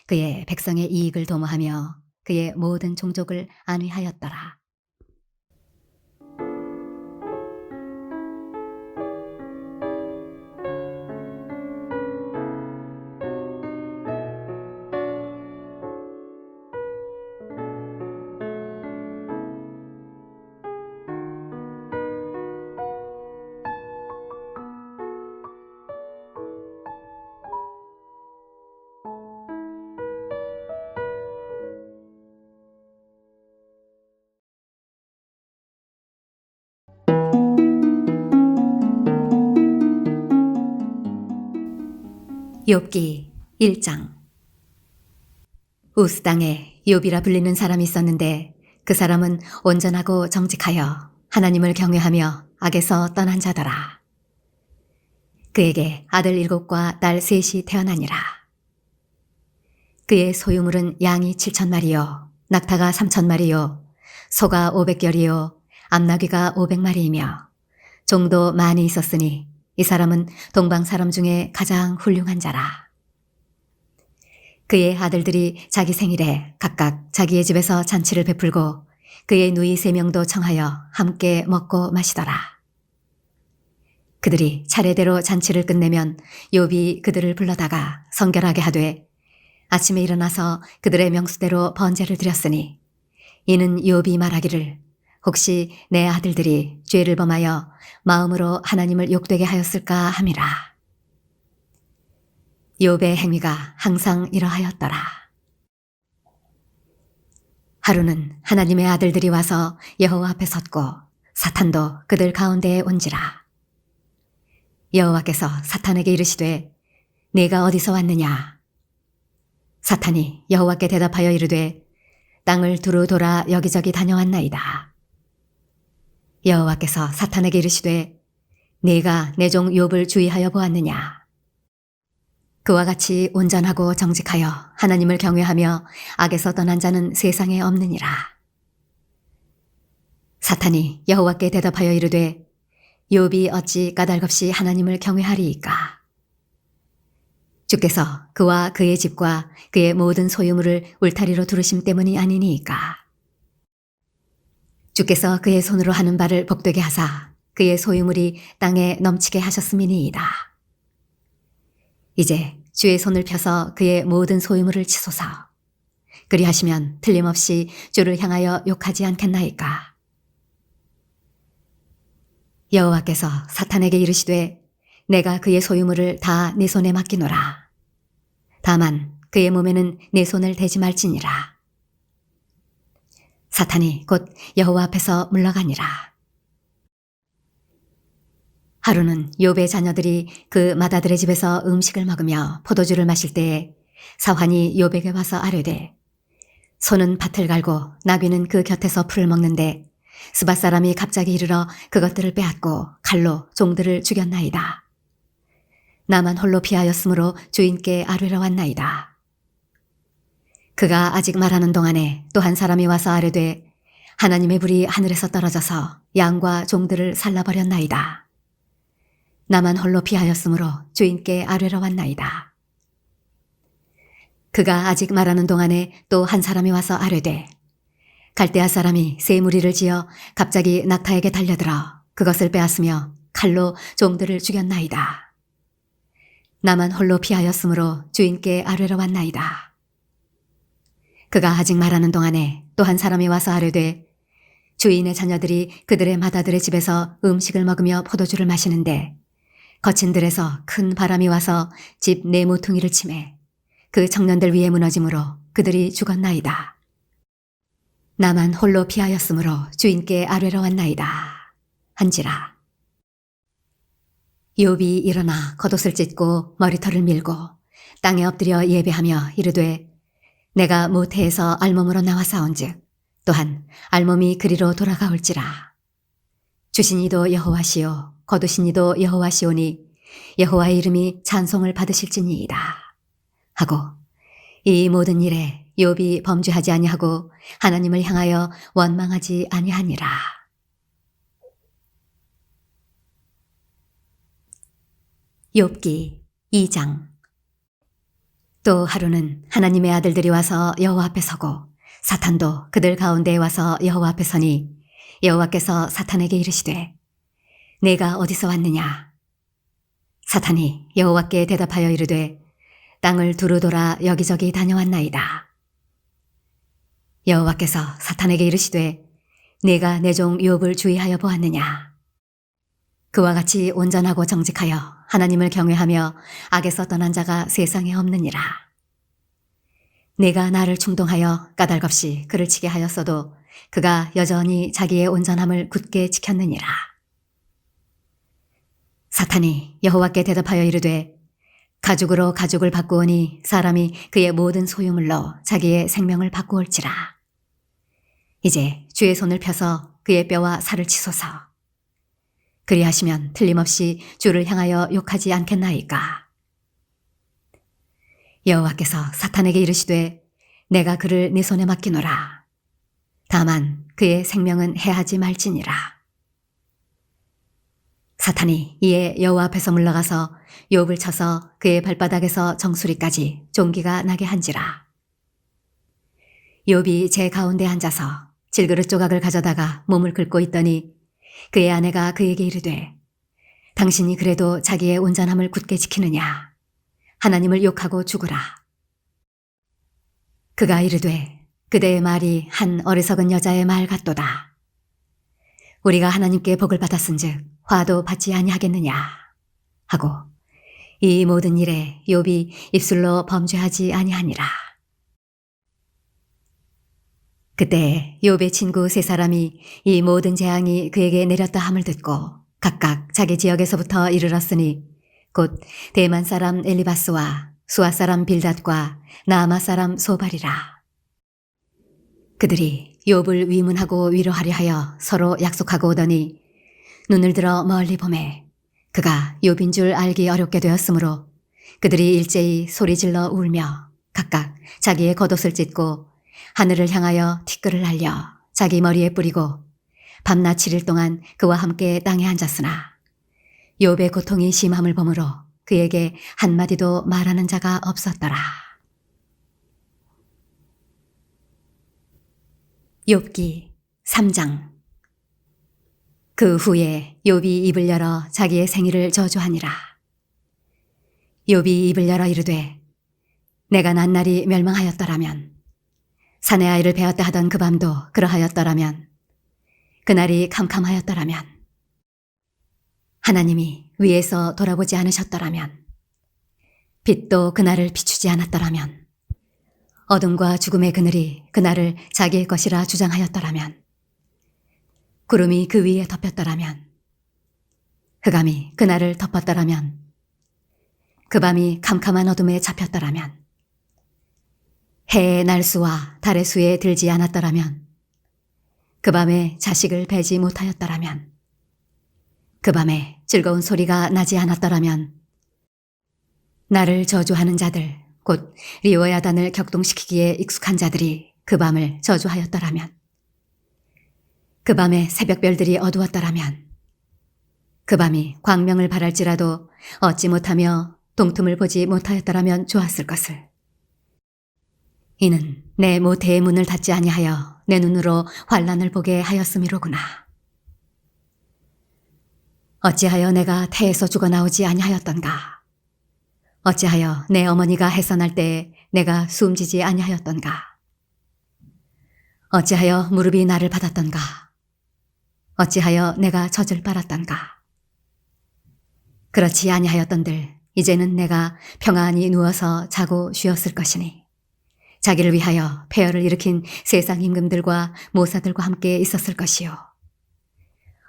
A: 그의 백성의 이익을 도모하며 그의 모든 종족을 안위하였더라. 욥기 1장. 우스 땅에 욥이라 불리는 사람이 있었는데 그 사람은 온전하고 정직하여 하나님을 경외하며 악에서 떠난 자더라. 그에게 아들 7과 딸 3이 태어나니라. 그의 소유물은 양이 7,000마리요 낙타가 3,000마리요 소가 500결이요 암나귀가 500마리이며 종도 많이 있었으니 이 사람은 동방 사람 중에 가장 훌륭한 자라. 그의 아들들이 자기 생일에 각각 자기의 집에서 잔치를 베풀고 그의 누이 3명도 청하여 함께 먹고 마시더라. 그들이 차례대로 잔치를 끝내면 욥이 그들을 불러다가 성결하게 하되 아침에 일어나서 그들의 명수대로 번제를 드렸으니 이는 욥이 말하기를 혹시 내 아들들이 죄를 범하여 마음으로 하나님을 욕되게 하였을까 함이라. 욥의 행위가 항상 이러하였더라. 하루는 하나님의 아들들이 와서 여호와 앞에 섰고 사탄도 그들 가운데에 온지라. 여호와께서 사탄에게 이르시되 네가 어디서 왔느냐. 사탄이 여호와께 대답하여 이르되 땅을 두루 돌아 여기저기 다녀왔나이다. 여호와께서 사탄에게 이르시되 네가 내 종 욥을 주의하여 보았느냐. 그와 같이 온전하고 정직하여 하나님을 경외하며 악에서 떠난 자는 세상에 없느니라. 사탄이 여호와께 대답하여 이르되 욥이 어찌 까닭없이 하나님을 경외하리이까. 주께서 그와 그의 집과 그의 모든 소유물을 울타리로 두르심 때문이 아니니이까. 주께서 그의 손으로 하는 바를 복되게 하사 그의 소유물이 땅에 넘치게 하셨음이니이다. 이제 주의 손을 펴서 그의 모든 소유물을 치소서. 그리하시면 틀림없이 주를 향하여 욕하지 않겠나이까. 여호와께서 사탄에게 이르시되 내가 그의 소유물을 다 네 손에 맡기노라. 다만 그의 몸에는 내 손을 대지 말지니라. 사탄이 곧 여호와 앞에서 물러가니라. 하루는 욥의 자녀들이 그 맏아들의 집에서 음식을 먹으며 포도주를 마실 때에 사환이 욥에게 와서 아뢰되 소는 밭을 갈고 나귀는 그 곁에서 풀을 먹는데 스밧 사람이 갑자기 이르러 그것들을 빼앗고 칼로 종들을 죽였나이다. 나만 홀로 피하였으므로 주인께 아뢰러 왔나이다. 그가 아직 말하는 동안에 또 한 사람이 와서 아뢰되 하나님의 불이 하늘에서 떨어져서 양과 종들을 살라버렸나이다. 나만 홀로 피하였으므로 주인께 아뢰러 왔나이다. 그가 아직 말하는 동안에 또 한 사람이 와서 아뢰되 갈대아 사람이 새 무리를 지어 갑자기 낙타에게 달려들어 그것을 빼앗으며 칼로 종들을 죽였나이다. 나만 홀로 피하였으므로 주인께 아뢰러 왔나이다. 그가 아직 말하는 동안에 또 한 사람이 와서 아뢰되 주인의 자녀들이 그들의 맏아들의 집에서 음식을 먹으며 포도주를 마시는데 거친 들에서 큰 바람이 와서 집 네 모퉁이를 치매 그 청년들 위에 무너짐으로 그들이 죽었나이다. 나만 홀로 피하였으므로 주인께 아뢰러 왔나이다. 한지라. 욥이 일어나 겉옷을 찢고 머리털을 밀고 땅에 엎드려 예배하며 이르되 내가 모태에서 알몸으로 나와 싸운즉 또한 알몸이 그리로 돌아가올지라. 주신 이도 여호와시요 거두신 이도 여호와시오니 여호와의 이름이 찬송을 받으실지니이다. 하고 이 모든 일에 욥이 범죄하지 아니하고 하나님을 향하여 원망하지 아니하니라. 욥기 2장. 또 하루는 하나님의 아들들이 와서 여호와 앞에 서고 사탄도 그들 가운데에 와서 여호와 앞에 서니 여호와께서 사탄에게 이르시되 내가 어디서 왔느냐? 사탄이 여호와께 대답하여 이르되 땅을 두루 돌아 여기저기 다녀왔나이다. 여호와께서 사탄에게 이르시되 네가 내 종 욥을 주의하여 보았느냐? 그와 같이 온전하고 정직하여 하나님을 경외하며 악에서 떠난 자가 세상에 없느니라. 내가 나를 충동하여 까닭없이 그를 치게 하였어도 그가 여전히 자기의 온전함을 굳게 지켰느니라. 사탄이 여호와께 대답하여 이르되 가죽으로 가죽을 바꾸오니 사람이 그의 모든 소유물로 자기의 생명을 바꾸올지라. 이제 주의 손을 펴서 그의 뼈와 살을 치소서. 그리하시면 틀림없이 주를 향하여 욕하지 않겠나이까. 여호와께서 사탄에게 이르시되 내가 그를 네 손에 맡기노라. 다만 그의 생명은 해하지 말지니라. 사탄이 이에 여호와 앞에서 물러가서 욥을 쳐서 그의 발바닥에서 정수리까지 종기가 나게 한지라. 욥이 제 가운데 앉아서 질그릇 조각을 가져다가 몸을 긁고 있더니 그의 아내가 그에게 이르되 당신이 그래도 자기의 온전함을 굳게 지키느냐? 하나님을 욕하고 죽으라. 그가 이르되 그대의 말이 한 어리석은 여자의 말 같도다. 우리가 하나님께 복을 받았은즉 화도 받지 아니하겠느냐 하고 이 모든 일에 욥이 입술로 범죄하지 아니하니라. 그때 욥의 친구 세 사람이 이 모든 재앙이 그에게 내렸다 함을 듣고 각각 자기 지역에서부터 이르렀으니 곧 대만 사람 엘리바스와 수아 사람 빌닷과 나아마 사람 소발이라. 그들이 욥을 위문하고 위로하려 하여 서로 약속하고 오더니 눈을 들어 멀리 보매 그가 욥인 줄 알기 어렵게 되었으므로 그들이 일제히 소리질러 울며 각각 자기의 겉옷을 찢고 하늘을 향하여 티끌을 날려 자기 머리에 뿌리고 밤낮 7일 동안 그와 함께 땅에 앉았으나 욥의 고통이 심함을 보므로 그에게 한마디도 말하는 자가 없었더라. 욥기 3장. 그 후에 욥이 입을 열어 자기의 생일을 저주하니라. 욥이 입을 열어 이르되 내가 난 날이 멸망하였더라면 사내 아이를 베었다 하던 그 밤도 그러하였더라면 그날이 캄캄하였더라면 하나님이 위에서 돌아보지 않으셨더라면 빛도 그날을 비추지 않았더라면 어둠과 죽음의 그늘이 그날을 자기의 것이라 주장하였더라면 구름이 그 위에 덮였더라면 흑암이 그날을 덮었더라면 그 밤이 캄캄한 어둠에 잡혔더라면 해의 날수와 달의 수에 들지 않았더라면 그 밤에 자식을 배지 못하였더라면 그 밤에 즐거운 소리가 나지 않았더라면 나를 저주하는 자들 곧 리오야단을 격동시키기에 익숙한 자들이 그 밤을 저주하였더라면 그 밤에 새벽별들이 어두웠더라면 그 밤이 광명을 발할지라도 얻지 못하며 동틈을 보지 못하였더라면 좋았을 것을. 이는 내 모태의 문을 닫지 아니하여 내 눈으로 환난을 보게 하였음이로구나. 어찌하여 내가 태에서 죽어나오지 아니하였던가? 어찌하여 내 어머니가 해산할 때에 내가 숨지지 아니하였던가? 어찌하여 무릎이 나를 받았던가? 어찌하여 내가 젖을 빨았던가? 그렇지 아니하였던들 이제는 내가 평안히 누워서 자고 쉬었을 것이니 자기를 위하여 폐허를 일으킨 세상 임금들과 모사들과 함께 있었을 것이요.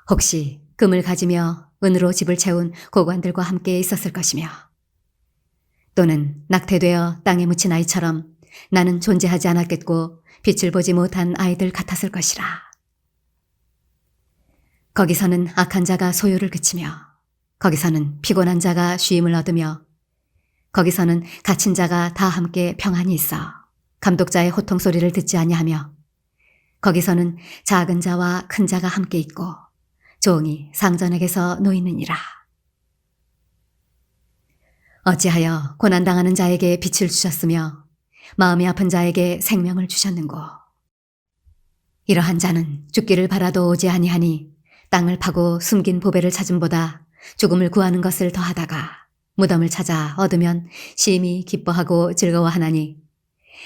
A: 혹시 금을 가지며 은으로 집을 채운 고관들과 함께 있었을 것이며 또는 낙태되어 땅에 묻힌 아이처럼 나는 존재하지 않았겠고 빛을 보지 못한 아이들 같았을 것이라. 거기서는 악한 자가 소유를 그치며 거기서는 피곤한 자가 쉼을 얻으며 거기서는 갇힌 자가 다 함께 평안히 있어 감독자의 호통 소리를 듣지 아니하며 거기서는 작은 자와 큰 자가 함께 있고 종이 상전에게서 놓이느니라. 어찌하여 고난당하는 자에게 빛을 주셨으며 마음이 아픈 자에게 생명을 주셨는고. 이러한 자는 죽기를 바라도 오지 아니하니 땅을 파고 숨긴 보배를 찾음보다 죽음을 구하는 것을 더하다가 무덤을 찾아 얻으면 심히 기뻐하고 즐거워하나니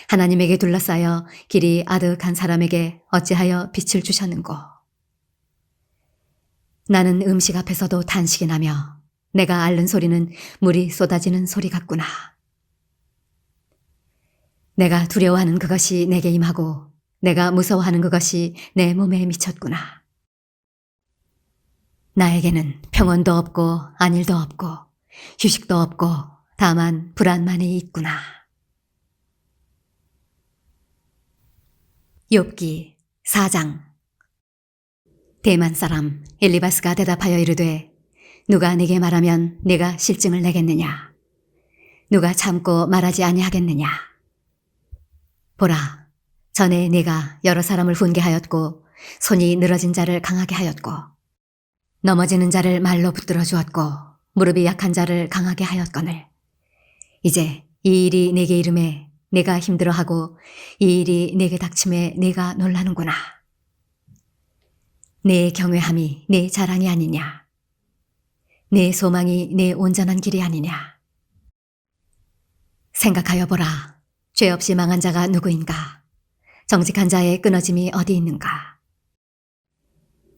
A: 하나님에게 둘러싸여 길이 아득한 사람에게 어찌하여 빛을 주셨는고. 나는 음식 앞에서도 탄식이 나며 내가 앓는 소리는 물이 쏟아지는 소리 같구나. 내가 두려워하는 그것이 내게 임하고 내가 무서워하는 그것이 내 몸에 미쳤구나. 나에게는 평온도 없고 안일도 없고 휴식도 없고 다만 불안만이 있구나. 욥기 4장. 대만 사람 엘리바스가 대답하여 이르되 누가 네게 말하면 네가 실증을 내겠느냐? 누가 참고 말하지 아니하겠느냐? 보라, 전에 네가 여러 사람을 훈계하였고 손이 늘어진 자를 강하게 하였고 넘어지는 자를 말로 붙들어 주었고 무릎이 약한 자를 강하게 하였거늘 이제 이 일이 네게 이름에 네가 힘들어하고 이 일이 네게 닥침에 네가 놀라는구나. 내 경외함이 내 자랑이 아니냐? 내 소망이 내 온전한 길이 아니냐? 생각하여 보라. 죄 없이 망한 자가 누구인가? 정직한 자의 끊어짐이 어디 있는가?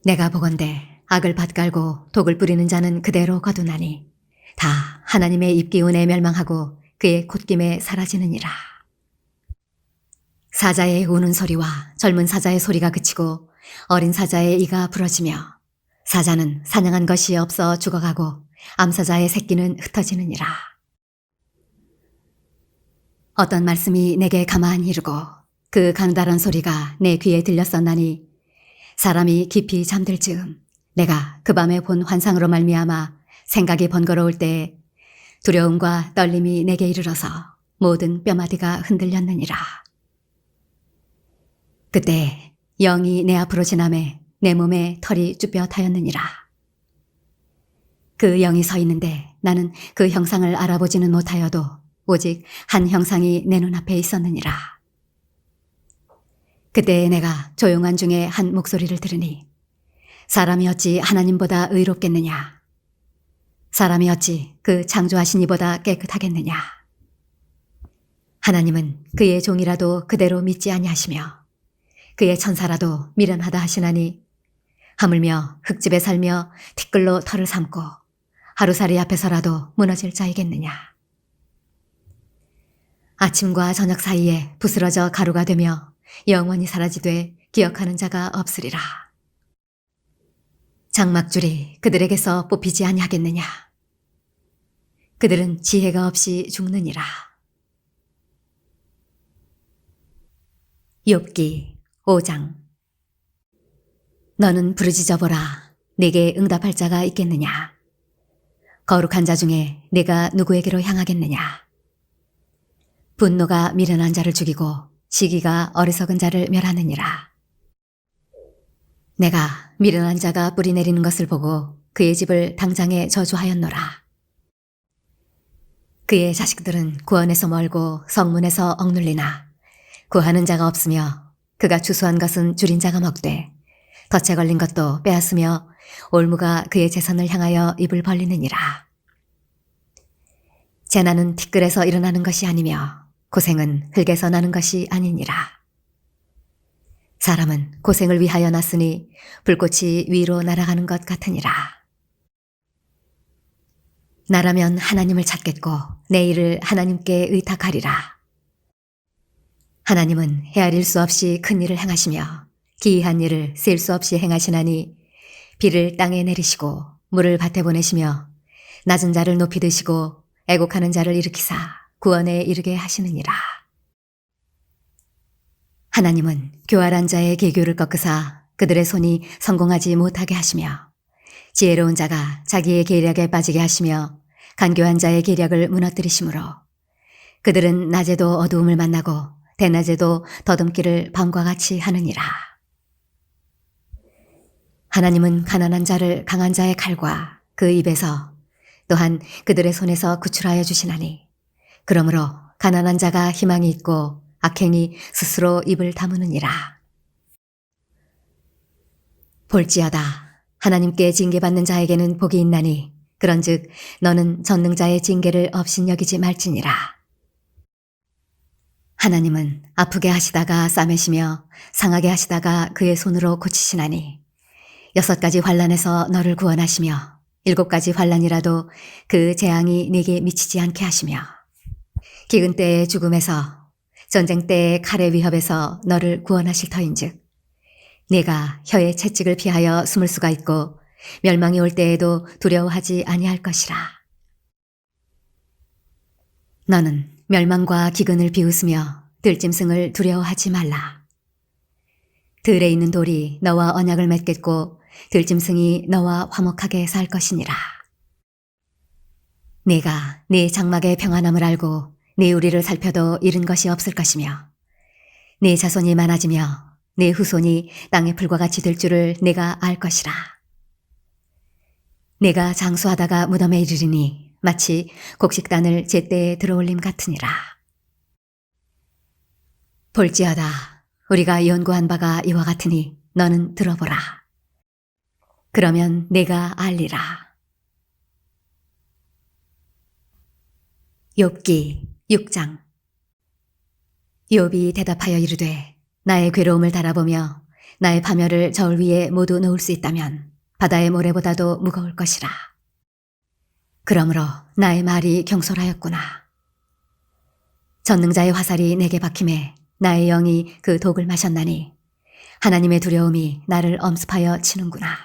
A: 내가 보건대 악을 밭갈고 독을 뿌리는 자는 그대로 거두나니 다 하나님의 입기운에 멸망하고 그의 콧김에 사라지느니라. 사자의 우는 소리와 젊은 사자의 소리가 그치고 어린 사자의 이가 부러지며 사자는 사냥한 것이 없어 죽어가고 암사자의 새끼는 흩어지느니라. 어떤 말씀이 내게 가만히 이르고 그 강달한 소리가 내 귀에 들렸었나니 사람이 깊이 잠들 즈음 내가 그 밤에 본 환상으로 말미암아 생각이 번거로울 때에 두려움과 떨림이 내게 이르러서 모든 뼈마디가 흔들렸느니라. 그때 영이 내 앞으로 지나매 내 몸에 털이 쭈뼛하였느니라. 그 영이 서 있는데 나는 그 형상을 알아보지는 못하여도 오직 한 형상이 내 눈앞에 있었느니라. 그때 내가 조용한 중에 한 목소리를 들으니 사람이 어찌 하나님보다 의롭겠느냐? 사람이 어찌 그 창조하신 이보다 깨끗하겠느냐? 하나님은 그의 종이라도 그대로 믿지 아니하시며 그의 천사라도 미련하다 하시나니 하물며 흙집에 살며 티끌로 털을 삼고 하루살이 앞에서라도 무너질 자이겠느냐? 아침과 저녁 사이에 부스러져 가루가 되며 영원히 사라지되 기억하는 자가 없으리라. 장막줄이 그들에게서 뽑히지 아니하겠느냐? 그들은 지혜가 없이 죽느니라. 욥기 5장. 너는 부르짖어 보라. 네게 응답할 자가 있겠느냐? 거룩한 자 중에 네가 누구에게로 향하겠느냐? 분노가 미련한 자를 죽이고 시기가 어리석은 자를 멸하느니라. 내가 미련한 자가 뿌리 내리는 것을 보고 그의 집을 당장에 저주하였노라. 그의 자식들은 구원에서 멀고 성문에서 억눌리나 구하는 자가 없으며 그가 추수한 것은 줄인 자가 먹되 덫에 걸린 것도 빼앗으며 올무가 그의 재산을 향하여 입을 벌리느니라. 재난은 티끌에서 일어나는 것이 아니며 고생은 흙에서 나는 것이 아니니라. 사람은 고생을 위하여 났으니 불꽃이 위로 날아가는 것 같으니라. 나라면 하나님을 찾겠고 내 일을 하나님께 의탁하리라. 하나님은 헤아릴 수 없이 큰 일을 행하시며 기이한 일을 셀 수 없이 행하시나니 비를 땅에 내리시고 물을 밭에 보내시며 낮은 자를 높이 드시고 애곡하는 자를 일으키사 구원에 이르게 하시느니라. 하나님은 교활한 자의 계교를 꺾으사 그들의 손이 성공하지 못하게 하시며 지혜로운 자가 자기의 계략에 빠지게 하시며 간교한 자의 계략을 무너뜨리시므로 그들은 낮에도 어두움을 만나고 대낮에도 더듬기를 밤과 같이 하느니라. 하나님은 가난한 자를 강한 자의 칼과 그 입에서 또한 그들의 손에서 구출하여 주시나니 그러므로 가난한 자가 희망이 있고 악행이 스스로 입을 다무느니라. 볼지어다 하나님께 징계받는 자에게는 복이 있나니 그런즉 너는 전능자의 징계를 업신여기지 말지니라. 하나님은 아프게 하시다가 싸매시며 상하게 하시다가 그의 손으로 고치시나니 6가지 환난에서 너를 구원하시며 7가지 환난이라도 그 재앙이 네게 미치지 않게 하시며 기근 때의 죽음에서 전쟁 때의 칼의 위협에서 너를 구원하실 터인즉 네가 혀의 채찍을 피하여 숨을 수가 있고 멸망이 올 때에도 두려워하지 아니할 것이라. 너는 멸망과 기근을 비웃으며 들짐승을 두려워하지 말라. 들에 있는 돌이 너와 언약을 맺겠고 들짐승이 너와 화목하게 살 것이니라. 네가 네 장막의 평안함을 알고 네 우리를 살펴도 잃은 것이 없을 것이며 네 자손이 많아지며 네 후손이 땅의 풀과 같이 될 줄을 네가 알 것이라. 네가 장수하다가 무덤에 이르리니 마치 곡식단을 제때에 들어올림 같으니라. 볼지어다 우리가 연구한 바가 이와 같으니 너는 들어보라. 그러면 내가 알리라. 욥기 6장. 욥이 대답하여 이르되 나의 괴로움을 달아보며 나의 파멸을 저울 위에 모두 놓을 수 있다면 바다의 모래보다도 무거울 것이라. 그러므로 나의 말이 경솔하였구나. 전능자의 화살이 내게 박힘에 나의 영이 그 독을 마셨나니 하나님의 두려움이 나를 엄습하여 치는구나.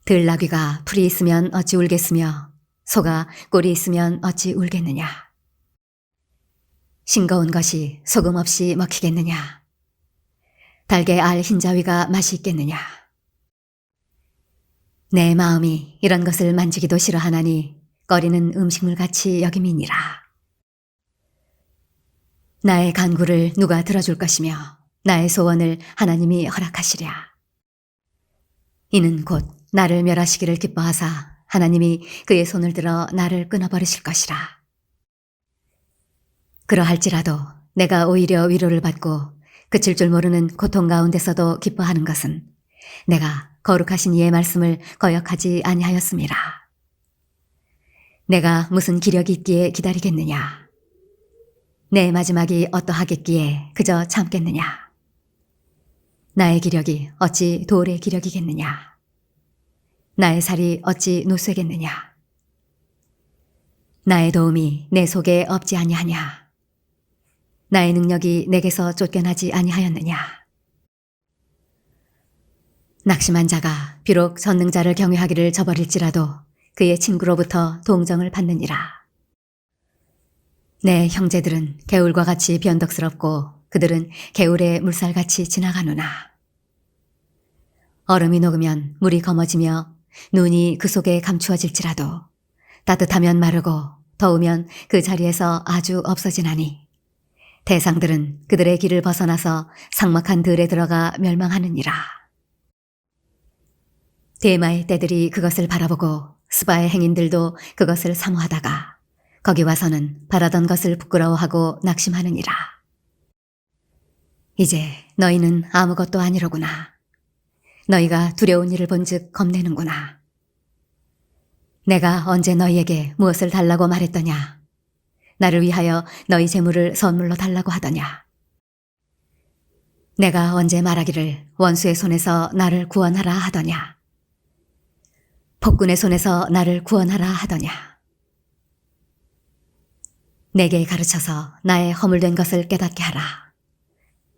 A: 들나귀가 풀이 있으면 어찌 울겠으며 소가 꼴이 있으면 어찌 울겠느냐. 싱거운 것이 소금 없이 먹히겠느냐. 달게 알 흰자위가 맛이 있겠느냐. 내 마음이 이런 것을 만지기도 싫어하나니 꺼리는 음식물같이 여김이니라. 나의 간구를 누가 들어줄 것이며 나의 소원을 하나님이 허락하시랴. 이는 곧 나를 멸하시기를 기뻐하사 하나님이 그의 손을 들어 나를 끊어버리실 것이라. 그러할지라도 내가 오히려 위로를 받고 그칠 줄 모르는 고통 가운데서도 기뻐하는 것은 내가 거룩하신 이의 말씀을 거역하지 아니하였음이라. 내가 무슨 기력이 있기에 기다리겠느냐. 내 마지막이 어떠하겠기에 그저 참겠느냐. 나의 기력이 어찌 돌의 기력이겠느냐. 나의 살이 어찌 노쇠겠느냐. 나의 도움이 내 속에 없지 아니하냐. 나의 능력이 내게서 쫓겨나지 아니하였느냐. 낙심한 자가 비록 전능자를 경외하기를 저버릴지라도 그의 친구로부터 동정을 받느니라. 내 형제들은 개울과 같이 변덕스럽고 그들은 개울의 물살같이 지나가누나. 얼음이 녹으면 물이 검어지며 눈이 그 속에 감추어질지라도 따뜻하면 마르고 더우면 그 자리에서 아주 없어지나니 대상들은 그들의 길을 벗어나서 삭막한 들에 들어가 멸망하느니라. 대마의 떼들이 그것을 바라보고 스바의 행인들도 그것을 사모하다가 거기 와서는 바라던 것을 부끄러워하고 낙심하느니라. 이제 너희는 아무것도 아니로구나. 너희가 두려운 일을 본즉 겁내는구나. 내가 언제 너희에게 무엇을 달라고 말했더냐? 나를 위하여 너희 재물을 선물로 달라고 하더냐? 내가 언제 말하기를 원수의 손에서 나를 구원하라 하더냐? 폭군의 손에서 나를 구원하라 하더냐? 내게 가르쳐서 나의 허물된 것을 깨닫게 하라.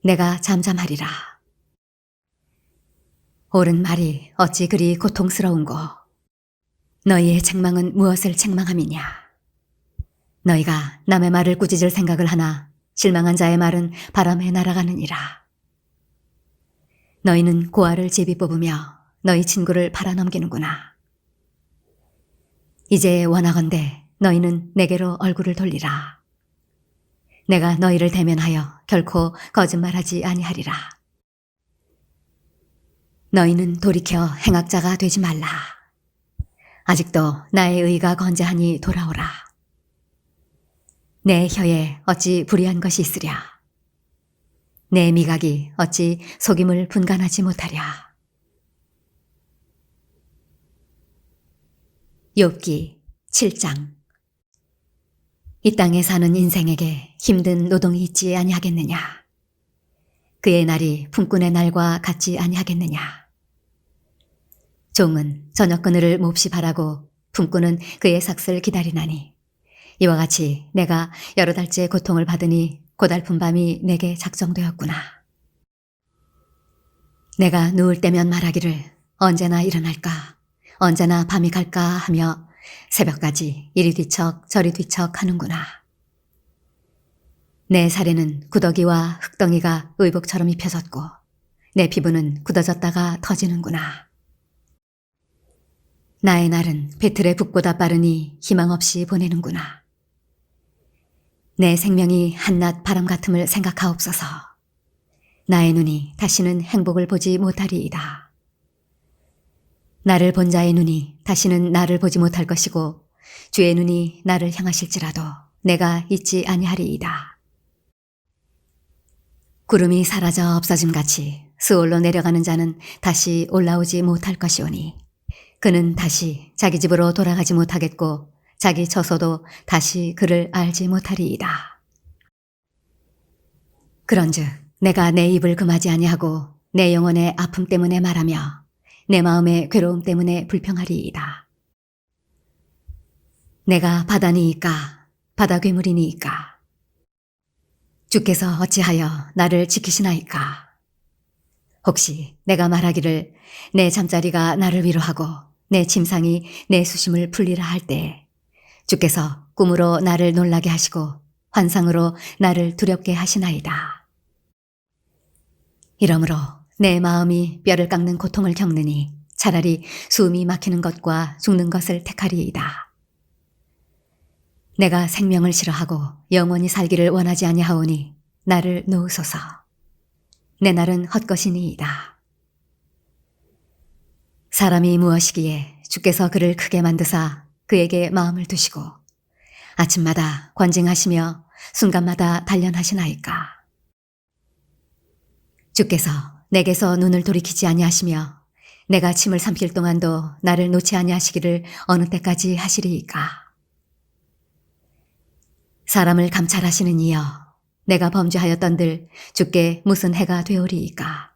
A: 내가 잠잠하리라. 옳은 말이 어찌 그리 고통스러운고. 너희의 책망은 무엇을 책망함이냐? 너희가 남의 말을 꾸짖을 생각을 하나 실망한 자의 말은 바람에 날아가느니라. 너희는 고아를 제비 뽑으며 너희 친구를 팔아넘기는구나. 이제 원하건대 너희는 내게로 얼굴을 돌리라. 내가 너희를 대면하여 결코 거짓말하지 아니하리라. 너희는 돌이켜 행악자가 되지 말라. 아직도 나의 의가 건재하니 돌아오라. 내 혀에 어찌 불의한 것이 있으랴. 내 미각이 어찌 속임을 분간하지 못하랴. 욥기 7장. 이 땅에 사는 인생에게 힘든 노동이 있지 아니하겠느냐. 그의 날이 품꾼의 날과 같지 아니하겠느냐. 종은 저녁 그늘을 몹시 바라고 품꾼은 그의 삭슬 기다리나니 이와 같이 내가 여러 달째 고통을 받으니 고달픈 밤이 내게 작정되었구나. 내가 누울 때면 말하기를 언제나 일어날까, 언제나 밤이 갈까 하며 새벽까지 이리 뒤척 저리 뒤척 하는구나. 내 살에는 구더기와 흙덩이가 의복처럼 입혀졌고 내 피부는 굳어졌다가 터지는구나. 나의 날은 배틀의 북보다 빠르니 희망 없이 보내는구나. 내 생명이 한낮 바람 같음을 생각하옵소서. 나의 눈이 다시는 행복을 보지 못하리이다. 나를 본 자의 눈이 다시는 나를 보지 못할 것이고 주의 눈이 나를 향하실지라도 내가 잊지 아니하리이다. 구름이 사라져 없어짐같이 스올로 내려가는 자는 다시 올라오지 못할 것이오니 그는 다시 자기 집으로 돌아가지 못하겠고 자기 처소도 다시 그를 알지 못하리이다. 그런즉 내가 내 입을 금하지 아니하고 내 영혼의 아픔 때문에 말하며 내 마음의 괴로움 때문에 불평하리이다. 내가 바다니이까 바다 괴물이니이까 주께서 어찌하여 나를 지키시나이까. 혹시 내가 말하기를 내 잠자리가 나를 위로하고 내 침상이 내 수심을 풀리라 할 때 주께서 꿈으로 나를 놀라게 하시고 환상으로 나를 두렵게 하시나이다. 이러므로 내 마음이 뼈를 깎는 고통을 겪느니 차라리 숨이 막히는 것과 죽는 것을 택하리이다. 내가 생명을 싫어하고 영원히 살기를 원하지 아니하오니 나를 놓으소서. 내 날은 헛것이니이다. 사람이 무엇이기에 주께서 그를 크게 만드사 그에게 마음을 두시고 아침마다 관징하시며 순간마다 단련하시나이까. 주께서 내게서 눈을 돌이키지 아니하시며 내가 침을 삼킬 동안도 나를 놓지 아니하시기를 어느 때까지 하시리이까. 사람을 감찰하시는 이여 내가 범죄하였던들 주께 무슨 해가 되오리이까.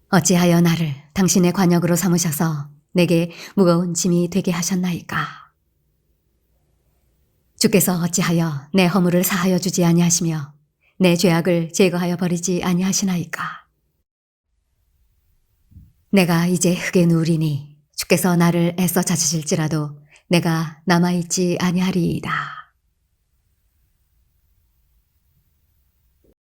A: 어찌하여 나를 당신의 관역으로 삼으셔서 내게 무거운 짐이 되게 하셨나이까. 주께서 어찌하여 내 허물을 사하여 주지 아니하시며 내 죄악을 제거하여 버리지 아니하시나이까. 내가 이제 흙에 누우리니 주께서 나를 애써 찾으실지라도 내가 남아있지 아니하리이다.